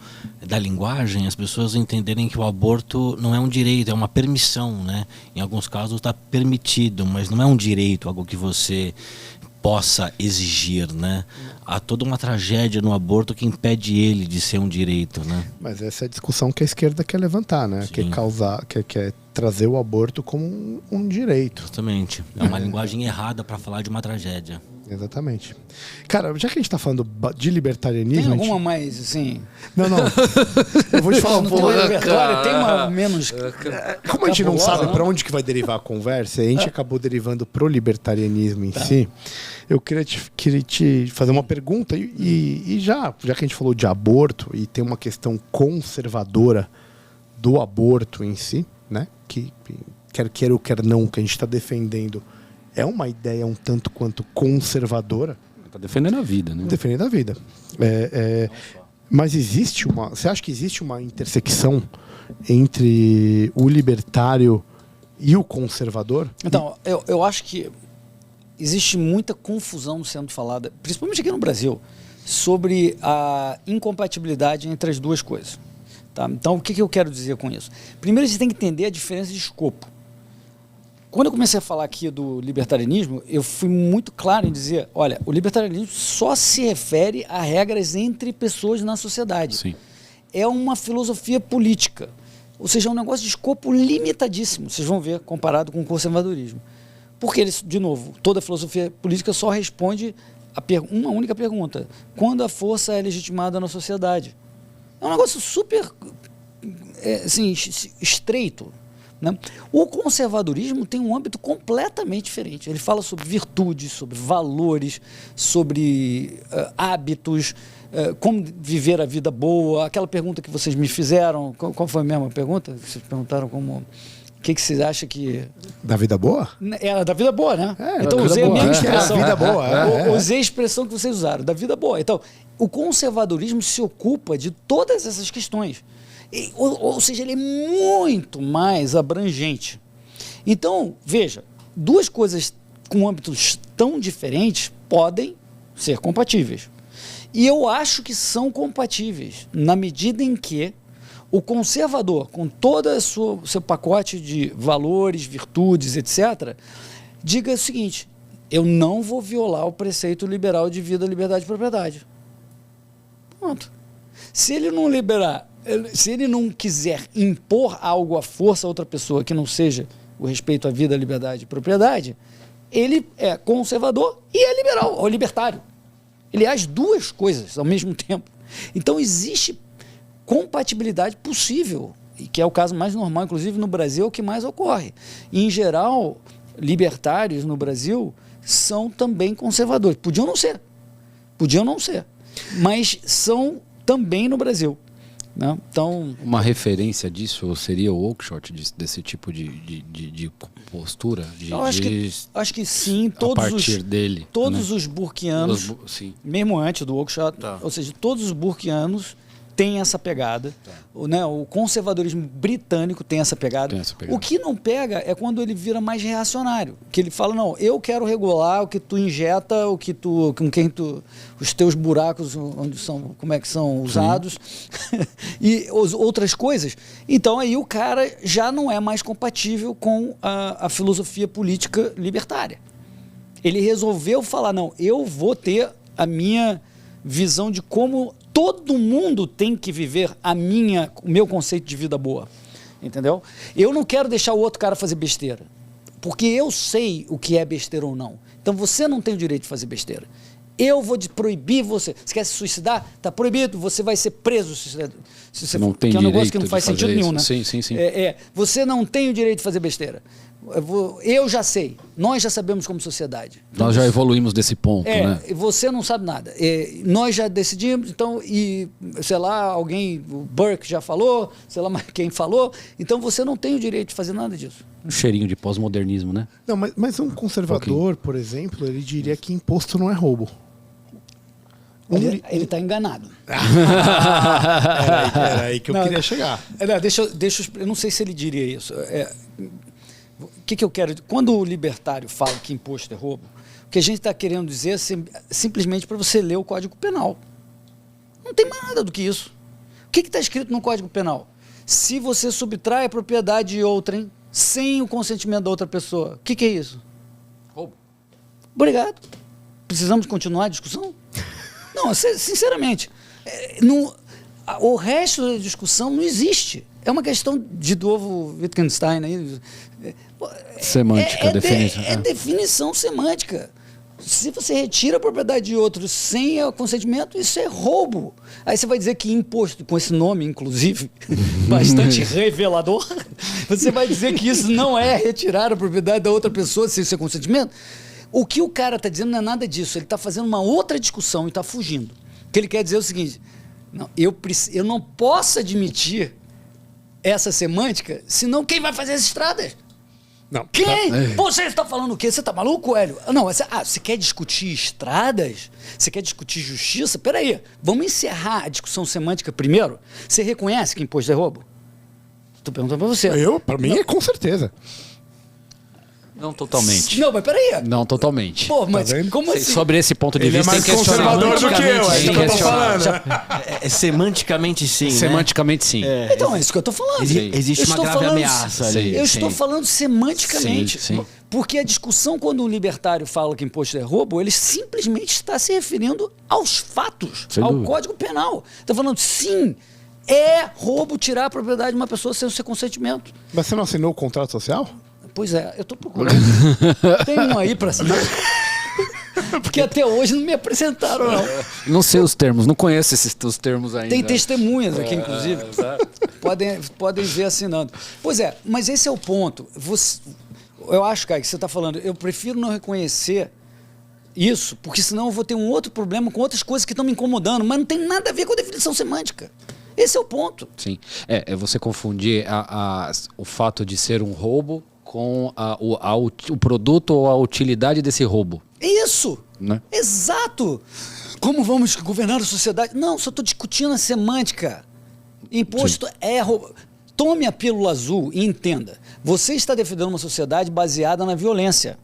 da linguagem, as pessoas entenderem que o aborto não é um direito, é uma permissão, né? Em alguns casos está permitido, mas não é um direito, algo que você possa exigir, né? Há toda uma tragédia no aborto que impede ele de ser um direito, né? Mas essa é a discussão que a esquerda quer levantar, né? Quer trazer o aborto como um direito. Exatamente. É uma linguagem errada para falar de uma tragédia. Exatamente. Cara, já que a gente tá falando de libertarianismo... Tem alguma mais, assim... Não. Eu vou te falar um pouco. Tem uma menos... Como a gente não sabe para onde que vai derivar a conversa, a gente acabou derivando pro libertarianismo em si. Eu queria te fazer uma pergunta e já que a gente falou de aborto e tem uma questão conservadora do aborto em si, né? Que quer queira ou quer não, que a gente está defendendo é uma ideia um tanto quanto conservadora. Está defendendo a vida, né? Defendendo a vida. Mas você acha que existe uma intersecção entre o libertário e o conservador? Então, eu acho que existe muita confusão sendo falada, principalmente aqui no Brasil, sobre a incompatibilidade entre as duas coisas. Tá? Então, o que eu quero dizer com isso? Primeiro, a gente tem que entender a diferença de escopo. Quando eu comecei a falar aqui do libertarianismo, eu fui muito claro em dizer, olha, o libertarianismo só se refere a regras entre pessoas na sociedade. Sim. É uma filosofia política, ou seja, é um negócio de escopo limitadíssimo, vocês vão ver, comparado com o conservadorismo. Porque, de novo, toda filosofia política só responde a uma única pergunta: quando a força é legitimada na sociedade? É um negócio super assim, estreito. Né? O conservadorismo tem um âmbito completamente diferente. Ele fala sobre virtudes, sobre valores, sobre hábitos, como viver a vida boa. Aquela pergunta que vocês me fizeram, qual foi a mesma pergunta? Vocês perguntaram como... O que vocês acham que... Da vida boa? É, da vida boa, né? Então usei a mesma expressão. Da vida boa. Usei a expressão que vocês usaram, da vida boa. Então, o conservadorismo se ocupa de todas essas questões. Ou seja, ele é muito mais abrangente. Então, veja, duas coisas com âmbitos tão diferentes podem ser compatíveis. E eu acho que são compatíveis, na medida em que o conservador, com todo o seu pacote de valores, virtudes, etc., diga o seguinte: eu não vou violar o preceito liberal de vida, liberdade e propriedade. Pronto. Se ele não liberar, se ele não quiser impor algo à força a outra pessoa que não seja o respeito à vida, liberdade e propriedade, ele é conservador e é liberal, ou libertário. Ele é as duas coisas ao mesmo tempo. Então existe compatibilidade possível, e que é o caso mais normal, inclusive no Brasil, é o que mais ocorre. E, em geral, libertários no Brasil são também conservadores. Podiam não ser, mas são também no Brasil. Né? Então, uma referência disso seria o Oakeshott, desse tipo de postura? Eu acho que sim. A partir dele. Todos, né? Os burkeanos, mesmo antes do Oakeshott, ou seja, todos os burkeanos têm essa pegada. Né? O conservadorismo britânico tem essa pegada. O que não pega é quando ele vira mais reacionário. Que ele fala, não, eu quero regular o que tu injeta, os teus buracos, como é que são usados, e outras coisas. Então aí o cara já não é mais compatível com a filosofia política libertária. Ele resolveu falar, não, eu vou ter a minha visão de como todo mundo tem que viver o meu conceito de vida boa, entendeu? Eu não quero deixar o outro cara fazer besteira, porque eu sei o que é besteira ou não. Então você não tem o direito de fazer besteira. Eu vou proibir você. Você quer se suicidar? Está proibido, você vai ser preso. Se você não tem que é um negócio direito que não faz sentido nenhum, né? Sim. Você não tem o direito de fazer besteira. Eu já sei, nós já sabemos como sociedade. Nós já evoluímos desse ponto, né? Você não sabe nada. Nós já decidimos, então, sei lá, alguém, o Burke já falou, sei lá quem falou, então você não tem o direito de fazer nada disso. Um cheirinho de pós-modernismo, né? Não, mas um conservador, por exemplo, ele diria que imposto não é roubo. Ele está enganado. Era aí que eu queria chegar. Eu não sei se ele diria isso. O que eu quero? Quando o libertário fala que imposto é roubo, o que a gente está querendo dizer é simplesmente para você ler o Código Penal. Não tem mais nada do que isso. O que está escrito no Código Penal? Se você subtrai a propriedade de outrem sem o consentimento da outra pessoa, o que é isso? Roubo. Obrigado. Precisamos continuar a discussão? Não, sinceramente, o resto da discussão não existe. É uma questão de novo Wittgenstein aí. Semântica, definição. É definição semântica. Se você retira a propriedade de outro sem o consentimento, isso é roubo. Aí você vai dizer que imposto, com esse nome, inclusive, bastante revelador, você vai dizer que isso não é retirar a propriedade da outra pessoa sem seu consentimento? O que o cara está dizendo não é nada disso. Ele está fazendo uma outra discussão e está fugindo. O que ele quer dizer é o seguinte: não, eu não posso admitir essa semântica, senão quem vai fazer as estradas? Não. Quem? Pô, você está falando o quê? Você está maluco, Hélio? Não, você quer discutir estradas? Você quer discutir justiça? Peraí, vamos encerrar a discussão semântica primeiro? Você reconhece que imposto é roubo? Estou perguntando para você. Para mim, é com certeza. Não totalmente. Não, mas peraí. Não totalmente. Pô, mas como assim? Sobre esse ponto de Ele vista, é mais conservador do que eu, é isso que eu tô falando. Semanticamente sim, Semanticamente sim. Então, é isso que eu tô falando. Existe uma grave ameaça ali. Eu estou falando semanticamente. Sim. Porque a discussão, quando um libertário fala que imposto é roubo, ele simplesmente está se referindo aos fatos, ao Código Penal. Está falando, sim, é roubo tirar a propriedade de uma pessoa sem o seu consentimento. Mas você não assinou o contrato social? Pois é, eu estou procurando. Tem um aí para assinar? Porque até hoje não me apresentaram, não. Não sei os termos, não conheço os termos ainda. Tem testemunhas aqui, inclusive. Podem ver assinando. Pois é, mas esse é o ponto. Eu acho, Caio, que você está falando, eu prefiro não reconhecer isso, porque senão eu vou ter um outro problema com outras coisas que estão me incomodando, mas não tem nada a ver com a definição semântica. Esse é o ponto. Sim. É você confundir o fato de ser um roubo com o produto ou a utilidade desse roubo. Isso! Né? Exato! Como vamos governar a sociedade? Não, só estou discutindo a semântica. Imposto é roubo. Tome a pílula azul e entenda. Você está defendendo uma sociedade baseada na violência.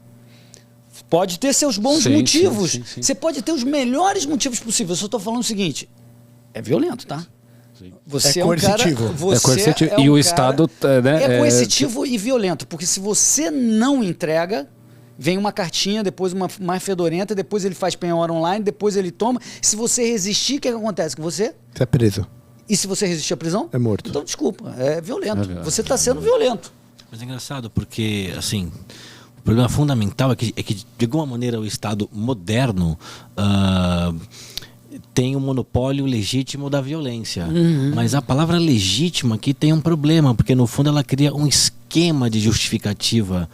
Pode ter seus bons Sim, motivos. sim, sim, sim. Você pode ter os melhores motivos possíveis. Eu só estou falando o seguinte: é violento, tá? Você É um cara, coercitivo. você É coercitivo. é um E o cara- Estado, né, é coercitivo e violento, porque se você não entrega, vem uma cartinha, depois uma mais fedorenta, depois ele faz penhora online, depois ele toma. Se você resistir, o que acontece com você? Você é preso. E se você resistir à prisão? É morto. Então, desculpa, é violento. É violento. Você está sendo violento. Mas é engraçado porque, assim, o problema fundamental é que de alguma maneira, o Estado moderno tem um monopólio legítimo da violência. Mas a palavra legítima aqui tem um problema, porque no fundo ela cria um esquema de justificativa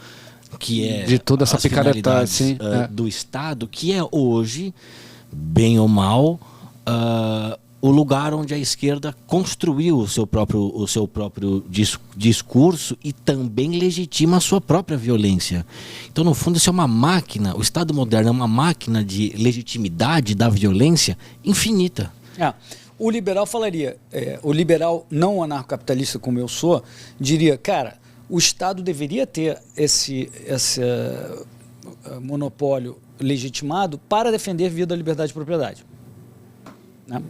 que é De toda essa as picaretagem, finalidades, sim, é. do Estado, que é hoje, bem ou mal, o lugar onde a esquerda construiu o seu próprio discurso e também legitima a sua própria violência. Então, no fundo, isso é uma máquina, o Estado moderno é uma máquina de legitimidade da violência infinita. O liberal falaria, o liberal não anarcocapitalista como eu sou, diria, cara, o Estado deveria ter esse monopólio legitimado para defender vida, liberdade e propriedade. Né?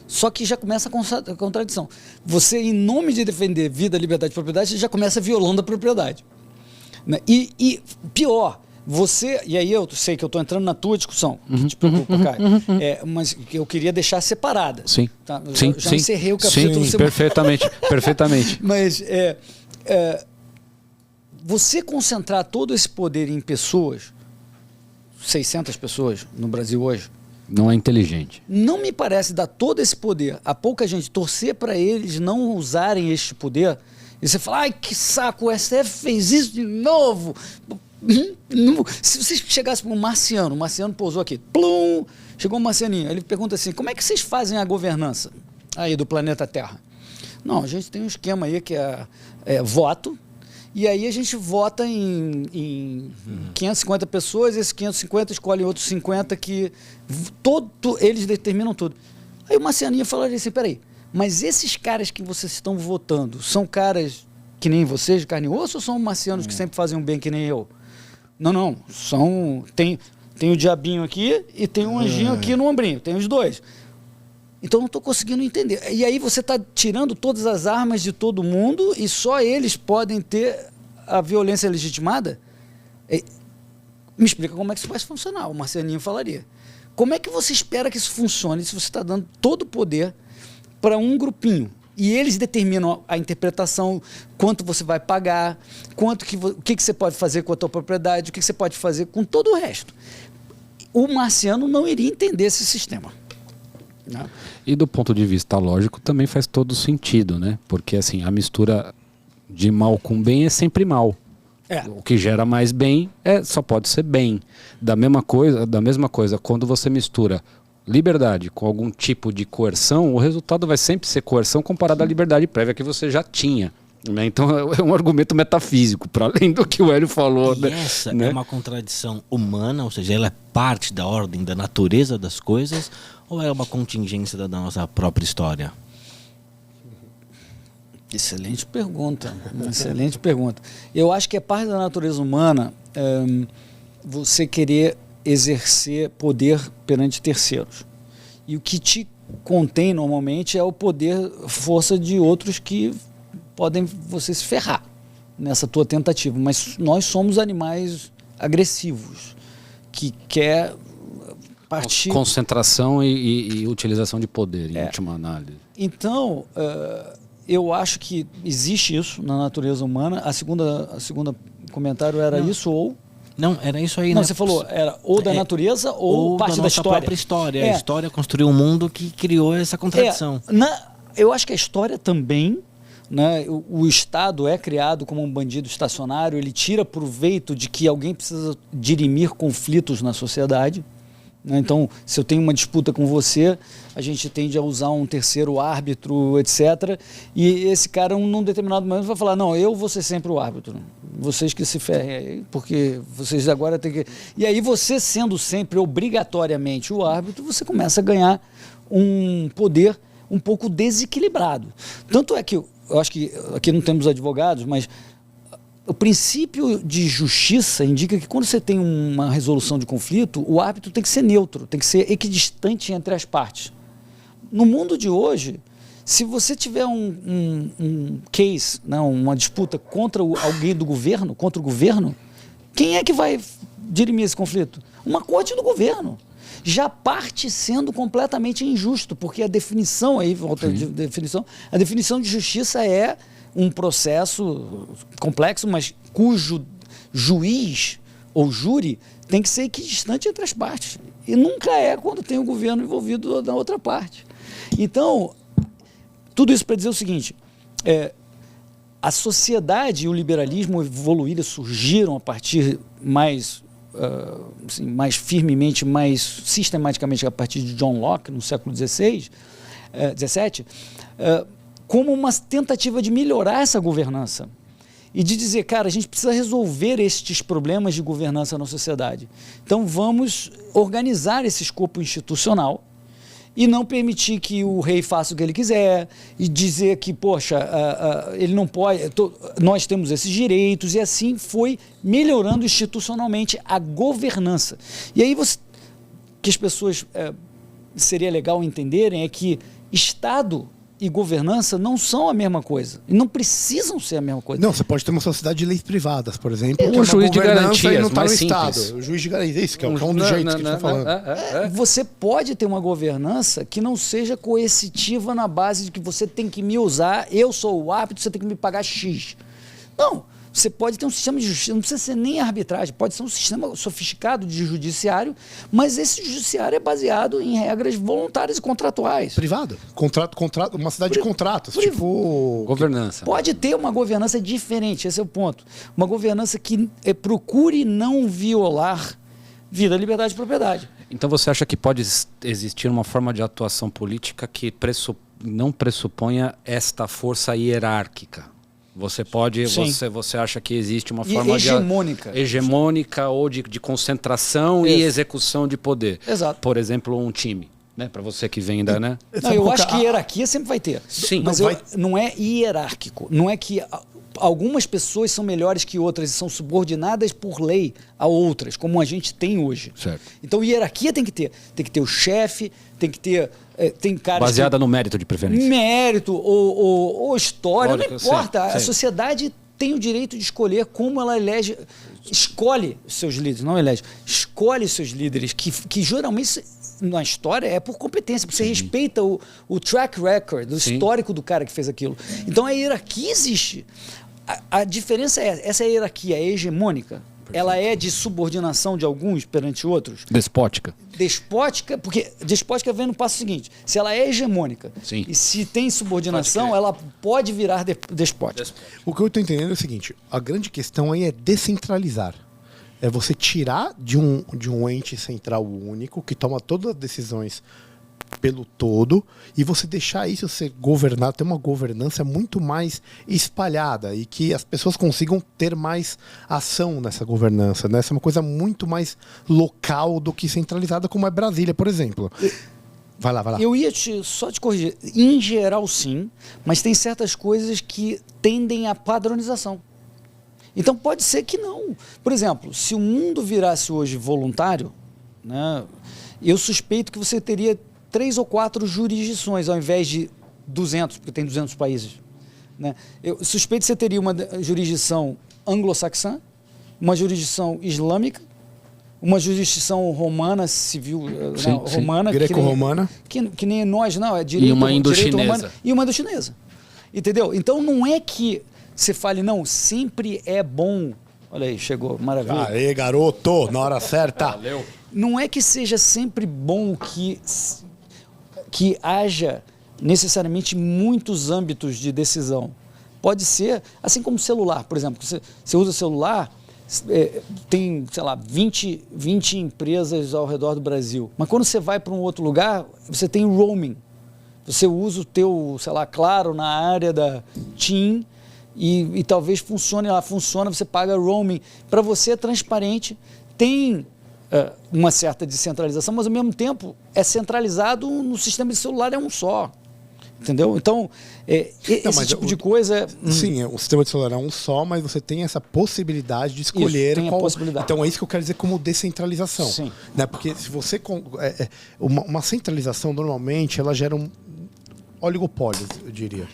Só que já começa a contradição. Você, em nome de defender vida, liberdade e propriedade, já começa violando a propriedade. Né? E pior, você... E aí eu sei que eu estou entrando na tua discussão, que te preocupa, Caio. Mas que eu queria deixar separada. Sim. Tá? Sim, Já sim. encerrei o capítulo. Sim, perfeitamente. Mas você concentrar todo esse poder em pessoas, 600 pessoas no Brasil hoje, Não é inteligente. não me parece dar todo esse poder a pouca gente, torcer para eles não usarem este poder, e você fala, ai que saco, o STF fez isso de novo. Se você chegasse para um marciano, o marciano pousou aqui, plum, chegou um marcianinho, ele pergunta assim, como é que vocês fazem a governança aí do planeta Terra? Não, a gente tem um esquema aí que é voto, e aí a gente vota em 550 pessoas, esses 550 escolhem outros 50 que eles determinam tudo. Aí o marcianinho falaria assim, peraí, mas esses caras que vocês estão votando são caras que nem vocês, de carne e osso, ou são marcianos que sempre fazem um bem que nem eu? Não, tem o diabinho aqui e tem um anjinho aqui no ombrinho, tem os dois. Então não estou conseguindo entender. E aí você está tirando todas as armas de todo mundo e só eles podem ter a violência legitimada? Me explica como é que isso vai funcionar, o Marcelinho falaria. Como é que você espera que isso funcione se você está dando todo o poder para um grupinho? E eles determinam a interpretação, quanto você vai pagar, o que você pode fazer com a tua propriedade, o que você pode fazer com todo o resto. O marciano não iria entender esse sistema. Não. E do ponto de vista lógico também faz todo sentido, né? Porque assim, a mistura de mal com bem é sempre mal. O que gera mais bem só pode ser bem. Da mesma coisa, quando você mistura liberdade com algum tipo de coerção, o resultado vai sempre ser coerção comparado à liberdade prévia que você já tinha. Né? Então é um argumento metafísico, para além do que o Hélio falou. E essa né? é uma contradição humana, ou seja, ela é parte da ordem, da natureza das coisas, ou é uma contingência da nossa própria história? Excelente pergunta. Excelente pergunta. Eu acho que é parte da natureza humana você querer exercer poder perante terceiros. E o que te contém normalmente é o poder, força de outros que podem você se ferrar nessa tua tentativa. Mas nós somos animais agressivos que quer partir... Concentração e utilização de poder, em última análise. Então, eu acho que existe isso na natureza humana. A segunda comentário era isso ou... Não, era isso aí. Não, né? você falou, era ou da natureza ou parte da da nossa história. Própria história. A história construiu um mundo que criou essa contradição. Eu acho que a história também, né, o Estado é criado como um bandido estacionário, ele tira proveito de que alguém precisa dirimir conflitos na sociedade. Então, se eu tenho uma disputa com você, a gente tende a usar um terceiro árbitro, etc. E esse cara, num determinado momento, vai falar, não, eu vou ser sempre o árbitro. Vocês que se ferrem, porque vocês agora têm que... E aí você, sendo sempre obrigatoriamente o árbitro, você começa a ganhar um poder um pouco desequilibrado. Tanto é que, eu acho que aqui não temos advogados, mas o princípio de justiça indica que quando você tem uma resolução de conflito, o árbitro tem que ser neutro, tem que ser equidistante entre as partes. No mundo de hoje, se você tiver um case, não, uma disputa contra alguém do governo, contra o governo, quem é que vai dirimir esse conflito? Uma corte do governo. Já parte sendo completamente injusto, porque a definição, aí volta a definição, a definição de justiça é um processo complexo, mas cujo juiz ou júri tem que ser equidistante entre as partes. E nunca é quando tem o governo envolvido na outra parte. Então, tudo isso para dizer o seguinte, a sociedade e o liberalismo evoluíram, surgiram a partir mais firmemente, mais sistematicamente a partir de John Locke, no século XVII, como uma tentativa de melhorar essa governança e de dizer, cara, a gente precisa resolver estes problemas de governança na sociedade. Então vamos organizar esse escopo institucional e não permitir que o rei faça o que ele quiser e dizer que, poxa, ele não pode, nós temos esses direitos, e assim foi melhorando institucionalmente a governança. E aí que as pessoas seria legal entenderem é que Estado e governança não são a mesma coisa. E não precisam ser a mesma coisa. Não, você pode ter uma sociedade de leis privadas, por exemplo. Um juiz de garantias, não está no simples. Estado. O juiz de garantias, isso que é um dos jeitos que a gente está falando. Você pode ter uma governança que não seja coercitiva na base de que você tem que me usar, eu sou o árbitro, você tem que me pagar X. Não. Você pode ter um sistema de justiça, não precisa ser nem arbitragem, pode ser um sistema sofisticado de judiciário, mas esse judiciário é baseado em regras voluntárias e contratuais. Privado. Contrato, uma cidade de contratos. Tipo. Governança. Pode ter uma governança diferente, esse é o ponto. Uma governança que procure não violar vida, liberdade e propriedade. Então você acha que pode existir uma forma de atuação política que não pressuponha esta força hierárquica? Você pode, você acha que existe uma forma hegemônica ou de concentração e execução de poder. Exato. Por exemplo, um time, né? Para você que vem da, né? Não, eu acho que hierarquia sempre vai ter. Sim. Mas não é hierárquico. Não é que algumas pessoas são melhores que outras e são subordinadas por lei a outras, como a gente tem hoje. Certo. Então, hierarquia tem que ter. Tem que ter o chefe, tem que ter... tem caras baseada no mérito de preferência. Mérito ou história, lógico, não importa. Sim. A sociedade tem o direito de escolher como ela escolhe seus líderes, não elege, escolhe seus líderes, que geralmente na história é por competência, porque você respeita o track record, o histórico do cara que fez aquilo. Então a hierarquia existe. A diferença essa hierarquia é hegemônica. Ela é de subordinação de alguns perante outros? Despótica. Despótica, porque despótica vem no passo seguinte. Se ela é hegemônica e se tem subordinação, ela pode virar despótica. O que eu estou entendendo é o seguinte, a grande questão aí é descentralizar. É você tirar de um ente central único que toma todas as decisões pelo todo e você deixar isso ser governado, ter uma governança muito mais espalhada e que as pessoas consigam ter mais ação nessa governança, né? Essa é uma coisa muito mais local do que centralizada, como é Brasília, por exemplo. Vai lá. Eu ia só te corrigir. Em geral, sim, mas tem certas coisas que tendem à padronização. Então pode ser que não. Por exemplo, se o mundo virasse hoje voluntário, né, eu suspeito que você teria 3 ou 4 jurisdições ao invés de 200, porque tem 200 países. Né? Eu suspeito que você teria uma jurisdição anglo-saxã, uma jurisdição islâmica, uma jurisdição romana, civil, romana, greco-romana, que nem nós, não, é direito, e uma indochinesa. E uma indochinesa. Entendeu? Então não é que você fale, não, sempre é bom. Olha aí, chegou, maravilha. Aê, garoto, na hora certa. Valeu. Não é que seja sempre bom que haja necessariamente muitos âmbitos de decisão. Pode ser, assim como celular, por exemplo. Você usa celular, tem, sei lá, 20 empresas ao redor do Brasil. Mas quando você vai para um outro lugar, você tem roaming. Você usa o teu, sei lá, Claro na área da TIM e talvez funcione lá. Funciona, você paga roaming. Para você é transparente, tem uma certa descentralização, mas ao mesmo tempo é centralizado no sistema de celular, é um só. Entendeu? Então, esse tipo de coisa... Sim, o sistema de celular é um só, mas você tem essa possibilidade de escolher tem a possibilidade. Então é isso que eu quero dizer como descentralização. Sim. Né? Porque se você... Uma centralização, normalmente, ela gera oligopólios, eu diria.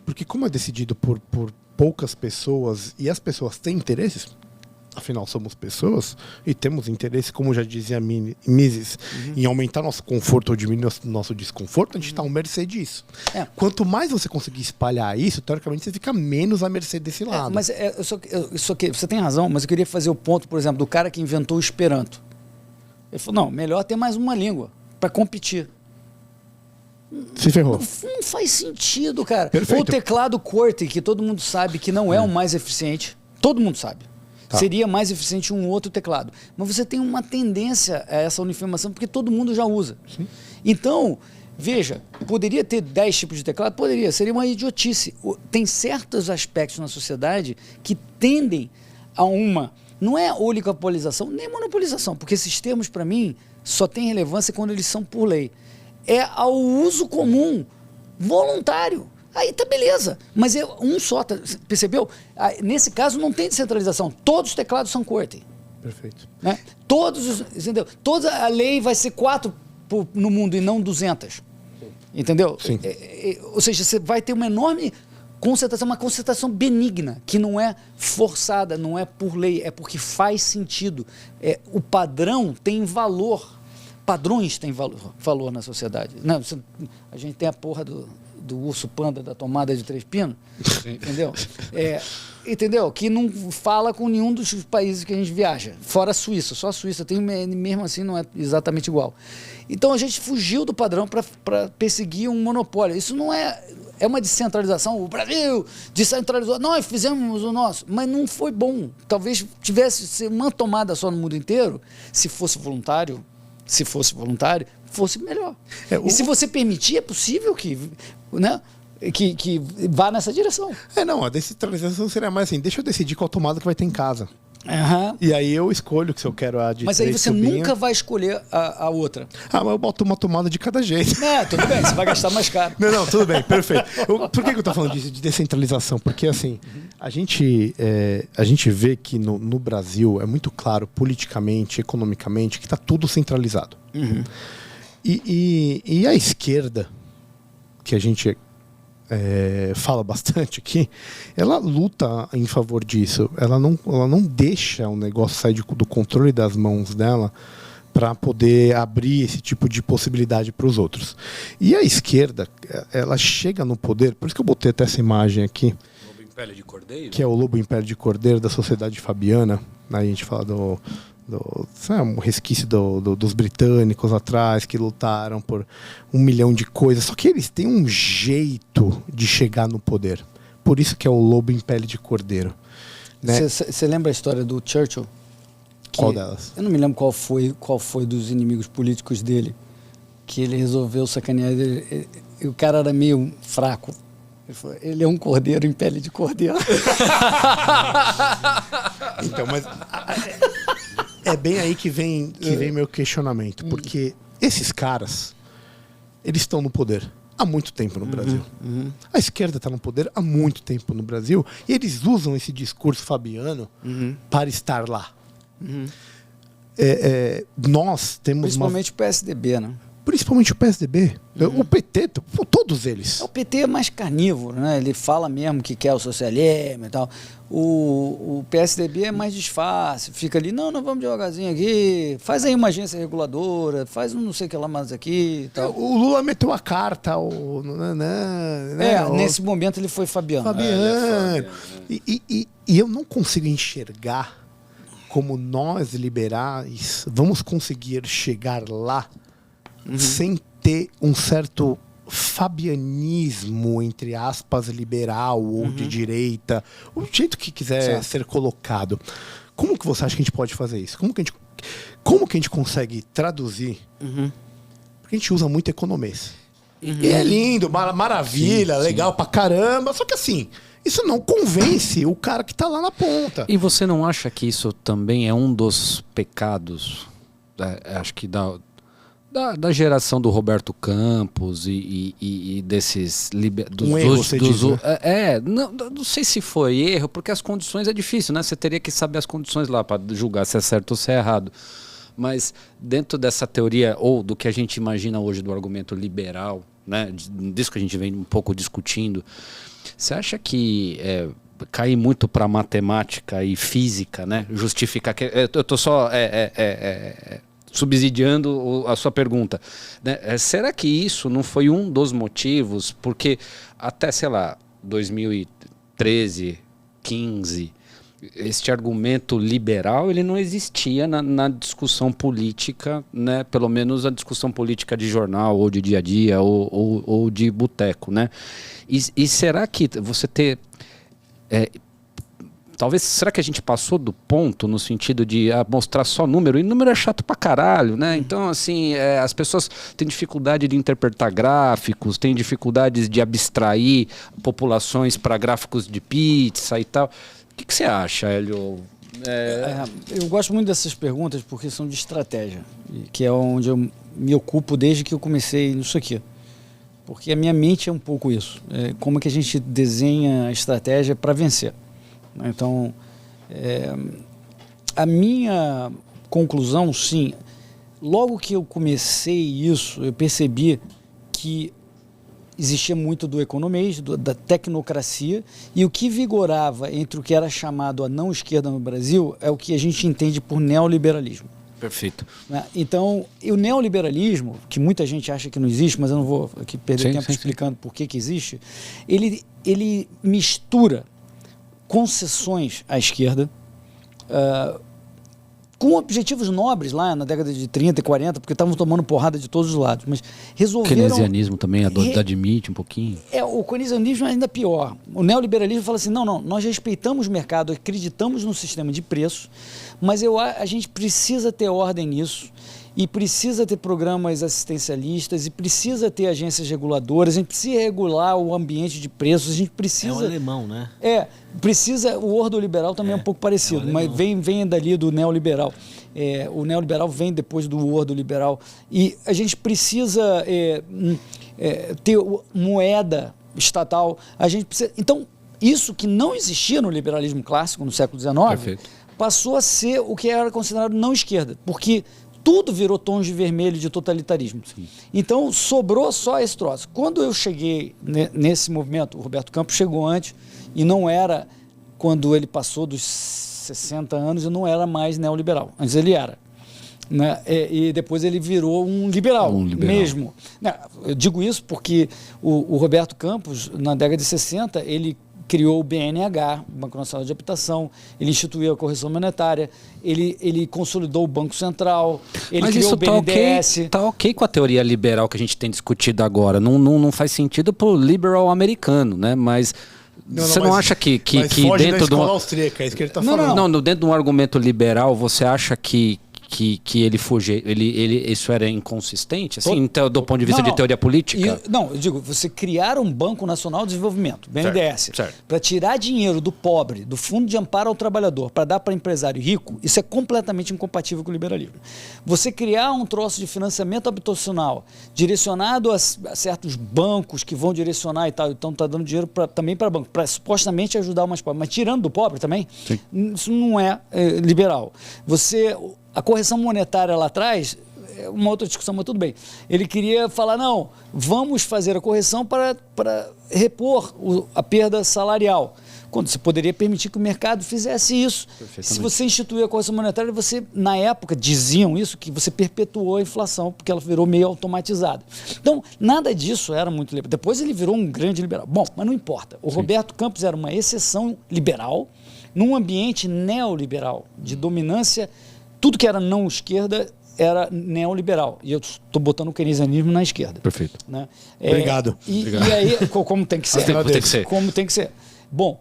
Porque como é decidido por poucas pessoas e as pessoas têm interesses, afinal somos pessoas e temos interesse, como já dizia a Mises, em aumentar nosso conforto ou diminuir nosso desconforto, a gente está à mercê disso. Quanto mais você conseguir espalhar isso, teoricamente você fica menos à mercê desse lado. Mas você tem razão, mas eu queria fazer o ponto, por exemplo, do cara que inventou o Esperanto. Ele falou, não, melhor ter mais uma língua para competir. Se ferrou. Não faz sentido, cara. Perfeito. O teclado QWERTY, que todo mundo sabe que não é o mais eficiente, todo mundo sabe. Tá. Seria mais eficiente um outro teclado. Mas você tem uma tendência a essa uniformização porque todo mundo já usa. Sim. Então, veja, poderia ter 10 tipos de teclado? Poderia, seria uma idiotice. Tem certos aspectos na sociedade que tendem a uma... Não é oligopolização nem monopolização, porque esses termos, para mim, só têm relevância quando eles são por lei. É ao uso comum, voluntário. Aí tá beleza, mas é um só, percebeu? Nesse caso não tem descentralização, todos os teclados são QWERTY. Perfeito. Né? Entendeu? Toda a lei vai ser 4 no mundo e não 200. Entendeu? Sim. Ou seja, você vai ter uma enorme concentração, uma concentração benigna, que não é forçada, não é por lei, é porque faz sentido. O padrão tem valor, padrões têm valor na sociedade. Não, a gente tem a porra do urso panda da tomada de 3 pinos, entendeu? Entendeu? Que não fala com nenhum dos países que a gente viaja, fora a Suíça. Só a Suíça tem, mesmo assim, não é exatamente igual. Então a gente fugiu do padrão para perseguir um monopólio. Isso não é uma descentralização. O Brasil descentralizou, nós fizemos o nosso, mas não foi bom. Talvez tivesse uma tomada só no mundo inteiro, se fosse voluntário, fosse melhor. E se você permitir, é possível que, né, que vá nessa direção. Não, a descentralização seria mais assim, deixa eu decidir qual tomada que vai ter em casa. Uhum. E aí eu escolho se eu quero a de Mas aí você nunca vai escolher a outra. Mas eu boto uma tomada de cada jeito. Tudo bem, você vai gastar mais caro. Não, tudo bem, perfeito. Por que eu tô falando disso, de descentralização? Porque assim, a gente vê que no Brasil é muito claro, politicamente, economicamente, que está tudo centralizado. Uhum. E a esquerda, que a gente fala bastante aqui, ela luta em favor disso. Ela não deixa o negócio sair do controle das mãos dela para poder abrir esse tipo de possibilidade para os outros. E a esquerda, ela chega no poder, por isso que eu botei até essa imagem aqui, Lobo em Pele de Cordeiro? Que é o Lobo em Pele de Cordeiro da Sociedade Fabiana. Aí a gente fala um resquício dos britânicos atrás que lutaram por 1 milhão de coisas. Só que eles têm um jeito de chegar no poder. Por isso que é o Lobo em Pele de Cordeiro. Você lembra a história do Churchill? Qual delas? Eu não me lembro qual foi dos inimigos políticos dele, que ele resolveu sacanear ele. E o cara era meio fraco. Ele falou, ele é um cordeiro em pele de cordeiro. Então, mas é bem aí que vem meu questionamento, porque esses caras, eles estão no poder há muito tempo no Brasil. A esquerda está no poder há muito tempo no Brasil e eles usam esse discurso fabiano para estar lá. Nós temos principalmente o PSDB, né? Principalmente o PSDB, o PT, todos eles. O PT é mais carnívoro, né? Ele fala mesmo que quer o socialismo e tal. O PSDB é mais disfarce, fica ali, não vamos devagarzinho aqui, faz aí uma agência reguladora, faz um não sei o que lá mais aqui e tal. O Lula meteu a carta, nesse momento ele foi Fabiano. E eu não consigo enxergar como nós liberais vamos conseguir chegar lá sem ter um certo fabianismo, entre aspas, liberal ou de direita, o jeito que quiser ser colocado. Como que você acha que a gente pode fazer isso? Como que a gente consegue traduzir? Porque a gente usa muito economês. E é lindo, maravilha, legal pra caramba, só que assim, isso não convence o cara que tá lá na ponta. E você não acha que isso também é um dos pecados, acho que Da geração do Roberto Campos e desses... erro, você diz, né? Não sei se foi erro, porque as condições é difícil, né? Você teria que saber as condições lá para julgar se é certo ou se é errado. Mas dentro dessa teoria, ou do que a gente imagina hoje do argumento liberal, né? Disso que a gente vem um pouco discutindo, você acha que cair muito para matemática e física, né? Justificar que... Eu estou só... subsidiando a sua pergunta, né? Será que isso não foi um dos motivos? Porque até, sei lá, 2013, 15, este argumento liberal ele não existia na discussão política, né? Pelo menos a discussão política de jornal, ou de dia a dia, ou de boteco, né? E será que você ter... Talvez, será que a gente passou do ponto no sentido de mostrar só número? E número é chato pra caralho, né? Então, assim, as pessoas têm dificuldade de interpretar gráficos, têm dificuldades de abstrair populações para gráficos de pizza e tal. O que você acha, Hélio? Eu gosto muito dessas perguntas porque são de estratégia, que é onde eu me ocupo desde que eu comecei nisso aqui. Porque a minha mente é um pouco isso. Como é que a gente desenha a estratégia para vencer. Então, a minha conclusão, sim, logo que eu comecei isso, eu percebi que existia muito do economês, da tecnocracia, e o que vigorava entre o que era chamado a não esquerda no Brasil é o que a gente entende por neoliberalismo. Perfeito. Então, o neoliberalismo, que muita gente acha que não existe, mas eu não vou aqui perder tempo explicando por que existe, ele mistura concessões à esquerda, com objetivos nobres lá na década de 30 e 40, porque estavam tomando porrada de todos os lados, mas resolveram... O keynesianismo também admite um pouquinho. O keynesianismo é ainda pior. O neoliberalismo fala assim, não, nós respeitamos o mercado, acreditamos no sistema de preços, mas a gente precisa ter ordem nisso, e precisa ter programas assistencialistas, e precisa ter agências reguladoras, a gente precisa regular o ambiente de preços, a gente precisa... É o alemão, né? Precisa... O ordoliberal também é um pouco parecido, mas vem dali do neoliberal. O neoliberal vem depois do ordoliberal. E a gente precisa ter moeda estatal, a gente precisa... Então, isso que não existia no liberalismo clássico, no século XIX, Perfeito. Passou a ser o que era considerado não esquerda, porque... tudo virou tons de vermelho de totalitarismo. Sim. Então, sobrou só esse troço. Quando eu cheguei nesse movimento, o Roberto Campos chegou antes, e não era, quando ele passou dos 60 anos, e não era mais neoliberal. Antes ele era. Né? E depois ele virou um liberal mesmo. Eu digo isso porque o Roberto Campos, na década de 60, ele criou o BNH, Banco Nacional de Habitação, ele instituiu a correção monetária, ele consolidou o Banco Central, ele criou o BNDES. Tá ok com a teoria liberal que a gente tem discutido agora. Não faz sentido pro liberal americano, né? Mas você não acha que dentro do austríaca, é isso que ele tá falando. Não, dentro de um argumento liberal, você acha que ele fugiu, isso era inconsistente, assim, então, do ponto de vista de teoria política? Eu digo, você criar um Banco Nacional de Desenvolvimento, BNDES, para tirar dinheiro do pobre, do Fundo de Amparo ao Trabalhador, para dar para empresário rico, isso é completamente incompatível com o liberalismo. Você criar um troço de financiamento habitacional direcionado a certos bancos que vão direcionar e tal, então está dando dinheiro também para banco, para supostamente ajudar o mais pobre, mas tirando do pobre também, isso não é liberal. A correção monetária lá atrás, é uma outra discussão, mas tudo bem. Ele queria falar, não, vamos fazer a correção para repor a perda salarial. Quando você poderia permitir que o mercado fizesse isso. Se você instituir a correção monetária, você, na época, diziam isso, que você perpetuou a inflação, porque ela virou meio automatizada. Então, nada disso era muito liberal. Depois ele virou um grande liberal. Bom, mas não importa. O Roberto Campos era uma exceção liberal, num ambiente neoliberal, de dominância. Tudo que era não esquerda era neoliberal. E eu estou botando o keynesianismo na esquerda. Perfeito. Né? Obrigado. E aí, como tem que ser? Como tem que ser. Bom,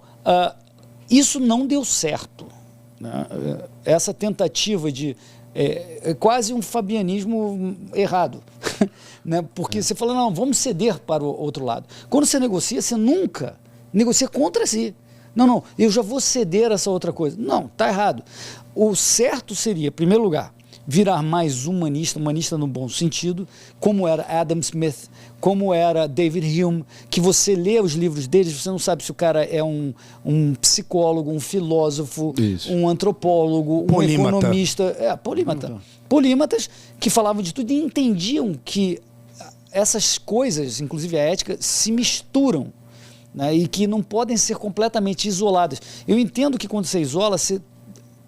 isso não deu certo. Né? Essa tentativa de... É quase um fabianismo errado. Né? Porque você fala, não, vamos ceder para o outro lado. Quando você nunca negocia contra si. Não, eu já vou ceder essa outra coisa. Não, está errado. O certo seria, em primeiro lugar, virar mais humanista no bom sentido, como era Adam Smith, como era David Hume, que você lê os livros deles, você não sabe se o cara é um psicólogo, um filósofo, um antropólogo, um economista. Polímatas que falavam de tudo e entendiam que essas coisas, inclusive a ética, se misturam, né, e que não podem ser completamente isoladas. Eu entendo que quando você isola, você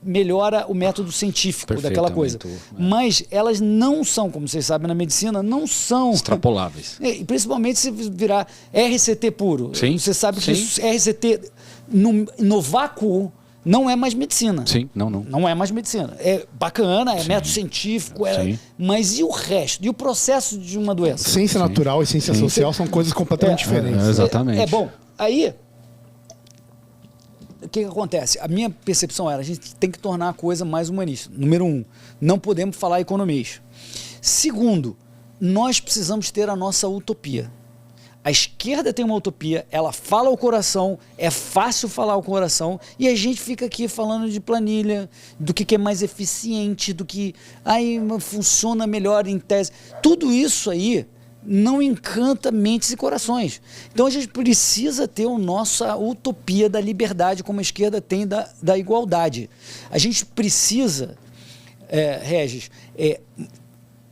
melhora o método científico daquela coisa. Mas elas não são, como vocês sabem na medicina, não são extrapoláveis. Principalmente se virar RCT puro. Sim, você sabe que RCT no vácuo não é mais medicina. Sim, não. Não é mais medicina. É bacana, é método científico, mas e o resto? E o processo de uma doença? Ciência natural e ciência social são coisas completamente diferentes. Exatamente. Bom, aí o que acontece? A minha percepção era, a gente tem que tornar a coisa mais humanista. Número 1, não podemos falar economês. Segundo, nós precisamos ter a nossa utopia. A esquerda tem uma utopia, ela fala ao coração, é fácil falar ao coração, e a gente fica aqui falando de planilha, do que é mais eficiente, do que funciona melhor em tese. Tudo isso aí não encanta mentes e corações. Então a gente precisa ter a nossa utopia da liberdade, como a esquerda tem da igualdade. A gente precisa, Regis,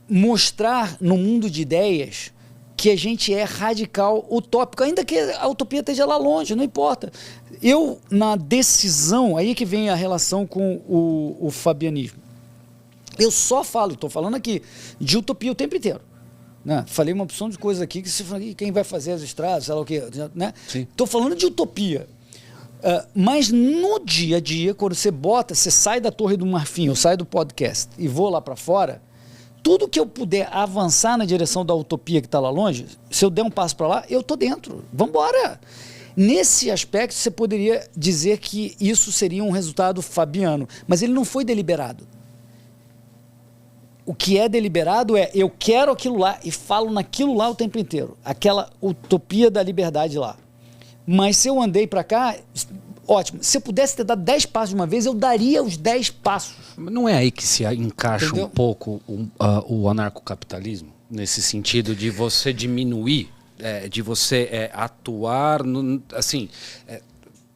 mostrar no mundo de ideias que a gente é radical, utópico, ainda que a utopia esteja lá longe, não importa. Eu, na decisão, aí que vem a relação com o fabianismo. Eu só estou falando aqui de utopia o tempo inteiro. Né? Falei uma opção de coisas aqui que você fala, quem vai fazer as estradas, sei lá o quê. Né? Estou falando de utopia. Mas no dia a dia, quando você sai da Torre do Marfim, eu saio do podcast e vou lá para fora, tudo que eu puder avançar na direção da utopia que está lá longe, se eu der um passo para lá, eu estou dentro. Vamos embora. Nesse aspecto, você poderia dizer que isso seria um resultado fabiano, mas ele não foi deliberado. O que é deliberado é, eu quero aquilo lá e falo naquilo lá o tempo inteiro. Aquela utopia da liberdade lá. Mas se eu andei para cá, ótimo. Se eu pudesse ter dado 10 passos de uma vez, eu daria os 10 passos. Não é aí que se encaixa um pouco o anarcocapitalismo? Nesse sentido de você diminuir, de você atuar, assim...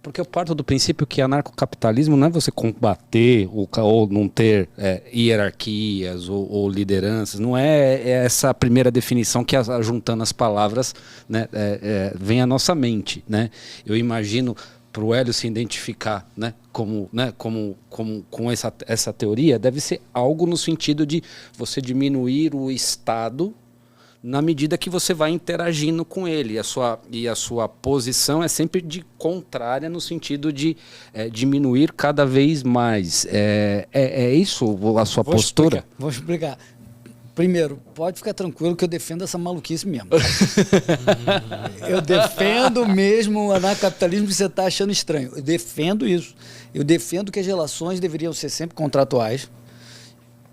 Porque eu parto do princípio que anarcocapitalismo não é você combater ou não ter hierarquias ou lideranças. Não é essa a primeira definição que, juntando as palavras, né, vem à nossa mente. Né? Eu imagino, para o Hélio se identificar, né, com essa teoria, deve ser algo no sentido de você diminuir o Estado na medida que você vai interagindo com ele. E a sua posição é sempre de contrária no sentido de diminuir cada vez mais. É isso a sua postura? Vou explicar. Primeiro, pode ficar tranquilo que eu defendo essa maluquice mesmo. Eu defendo mesmo o anarcocapitalismo que você está achando estranho. Eu defendo isso. Eu defendo que as relações deveriam ser sempre contratuais.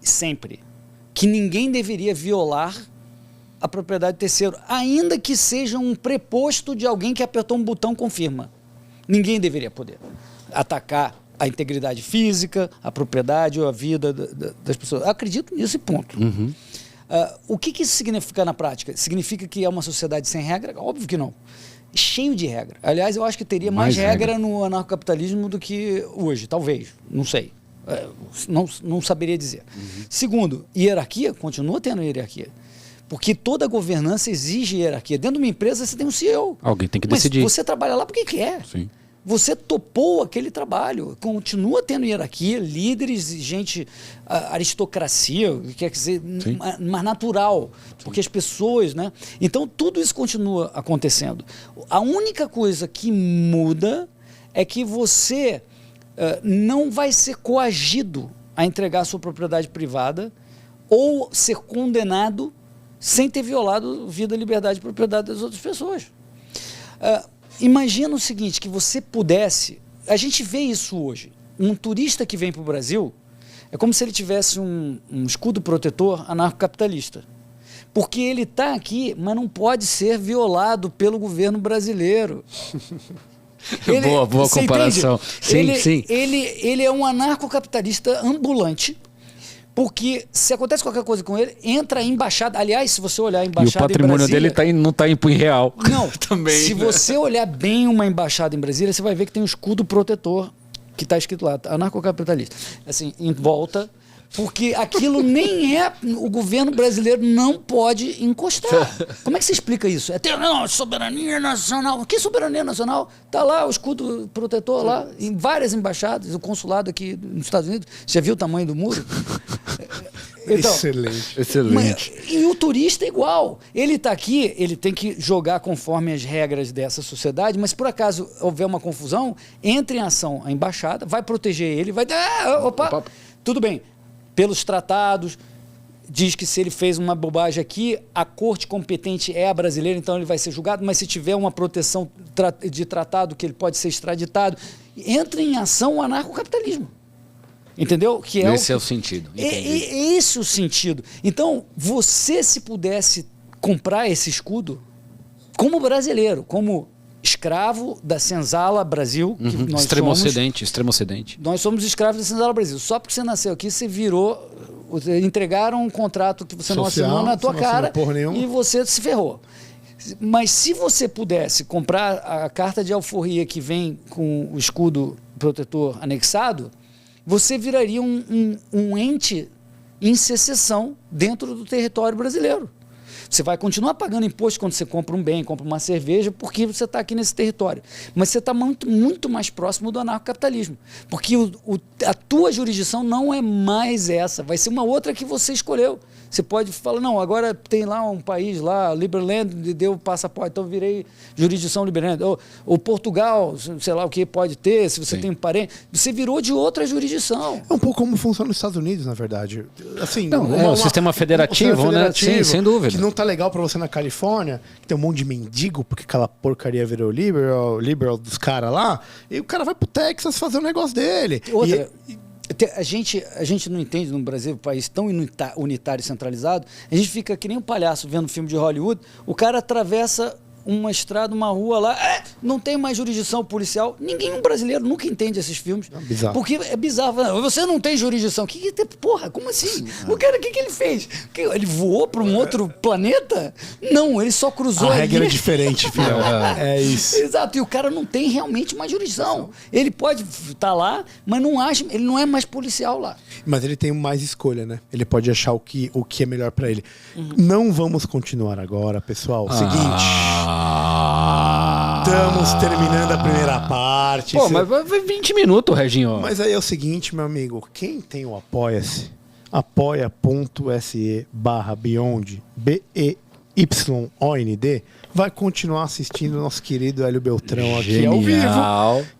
Sempre. Que ninguém deveria violar a propriedade de terceiro, ainda que seja um preposto de alguém que apertou um botão confirma. Ninguém deveria poder atacar a integridade física, a propriedade ou a vida das pessoas. Eu acredito nisso e ponto. Uhum. O que isso significa na prática? Significa que é uma sociedade sem regra? Óbvio que não. Cheio de regra. Aliás, eu acho que teria mais regra no anarcocapitalismo do que hoje, talvez. Não sei. Não saberia dizer. Uhum. Segundo, hierarquia? Continua tendo hierarquia. Porque toda governança exige hierarquia. Dentro de uma empresa você tem um CEO. Alguém tem que decidir. Mas você trabalha lá porque quer. Sim. Você topou aquele trabalho. Continua tendo hierarquia, líderes, gente, aristocracia, quer dizer, mais natural. Sim. Porque as pessoas, né? Então tudo isso continua acontecendo. A única coisa que muda é que você não vai ser coagido a entregar a sua propriedade privada ou ser condenado sem ter violado vida, liberdade e propriedade das outras pessoas. Imagina o seguinte, que você pudesse... A gente vê isso hoje. Um turista que vem para o Brasil é como se ele tivesse um escudo protetor anarcocapitalista. Porque ele está aqui, mas não pode ser violado pelo governo brasileiro. Boa comparação. Sim. Ele é um anarcocapitalista ambulante, Porque se acontece qualquer coisa com ele, entra a embaixada. Aliás, se você olhar a embaixada e o patrimônio em Brasília, dele não está em real. Não, também. Se você olhar bem uma embaixada em Brasília, você vai ver que tem um escudo protetor que está escrito lá, anarcocapitalista. Assim, em volta, porque aquilo nem é... O governo brasileiro não pode encostar. Como é que você explica isso? Não, soberania nacional. Que soberania nacional? Está lá o escudo protetor lá, em várias embaixadas, o consulado aqui nos Estados Unidos. Você já viu o tamanho do muro? Então, excelente. E o turista é igual. Ele está aqui, ele tem que jogar conforme as regras dessa sociedade, mas se por acaso houver uma confusão, entra em ação a embaixada, vai proteger ele, vai... Opa, tudo bem. Pelos tratados, diz que se ele fez uma bobagem aqui, a corte competente é a brasileira, então ele vai ser julgado, mas se tiver uma proteção de tratado que ele pode ser extraditado, entra em ação o anarcocapitalismo. Entendeu? Que é esse é o sentido. Esse é o sentido. Então, você se pudesse comprar esse escudo, como brasileiro, como escravo da Senzala Brasil, que nós extremo somos, ocidente. Nós somos escravos da Senzala Brasil. Só porque você nasceu aqui, você virou... Entregaram um contrato que você não assinou na tua cara e você se ferrou. Mas se você pudesse comprar a carta de alforria que vem com o escudo protetor anexado, você viraria um ente em secessão dentro do território brasileiro. Você vai continuar pagando imposto quando você compra um bem, compra uma cerveja, porque você está aqui nesse território. Mas você está muito mais próximo do anarcocapitalismo. Porque a tua jurisdição não é mais essa, vai ser uma outra que você escolheu. Você pode falar, não, agora tem lá um país lá, Liberland, deu passaporte, então eu virei jurisdição Liberland. Ou Portugal, sei lá o que pode ter, se você tem um parente. Você virou de outra jurisdição. É um pouco como funciona nos Estados Unidos, na verdade. Assim, o sistema federativo, né? Sim, sem dúvida. Que não tá legal pra você na Califórnia, que tem um monte de mendigo, porque aquela porcaria virou liberal dos caras lá, e o cara vai pro Texas fazer o negócio dele. Outra... A gente não entende no Brasil, um país tão unitário e centralizado, a gente fica que nem um palhaço vendo filme de Hollywood, o cara atravessa uma estrada, uma rua lá, não tem mais jurisdição policial. Um brasileiro nunca entende esses filmes. É bizarro. Porque é bizarro. Você não tem jurisdição. Porra, como assim? O cara, o que ele fez? Ele voou para um outro planeta? Não, ele só cruzou a regra é diferente, filho. É isso. Exato, e o cara não tem realmente uma jurisdição. Ele pode estar lá, mas ele não é mais policial lá. Mas ele tem mais escolha, né? Ele pode achar o que é melhor para ele. Não vamos continuar agora, pessoal. Seguinte... Estamos terminando a primeira parte. Pô, mas vai 20 minutos, Reginho. Mas aí é o seguinte, meu amigo. Quem tem o Apoia-se, apoia.se/Beyond, BEYOND, vai continuar assistindo o nosso querido Hélio Beltrão aqui ao vivo.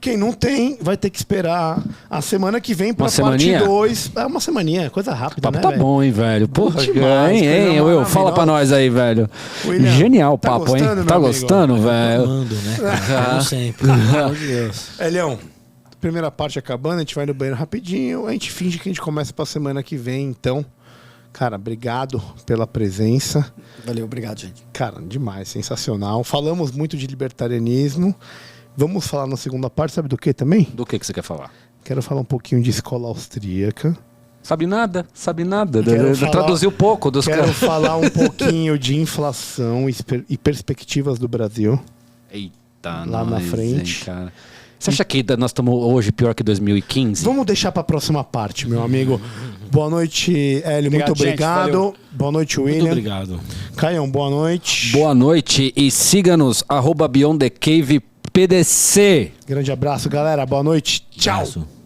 Quem não tem, vai ter que esperar a semana que vem pra parte 2. É uma semaninha, coisa rápida, o papo né, tá bom, hein, velho? Porra, demais, hein, Will? Fala pra nós aí, velho. William, genial o tá papo, hein? gostando, Tá gostando, velho? Amando, né? Como sempre. Pelo amor de Deus. Elião, primeira parte acabando, a gente vai no banheiro rapidinho, a gente finge que a gente começa pra semana que vem, então... Cara, obrigado pela presença. Valeu, obrigado, gente. Cara, demais, sensacional. Falamos muito de libertarianismo. Vamos falar na segunda parte, sabe do que também? Do que você quer falar? Quero falar um pouquinho de escola austríaca. Sabe nada. Traduziu pouco dos Quero falar um pouquinho de inflação e perspectivas do Brasil. Eita, lá na frente. Hein, cara. Você acha que nós estamos hoje pior que 2015? Vamos deixar para a próxima parte, meu amigo. Boa noite, Hélio. Muito obrigado. Gente, boa noite, William. Muito obrigado. Caião, boa noite. Boa noite e siga-nos, @BeyondTheCavePDC. Grande abraço, galera. Boa noite. Tchau. Abraço.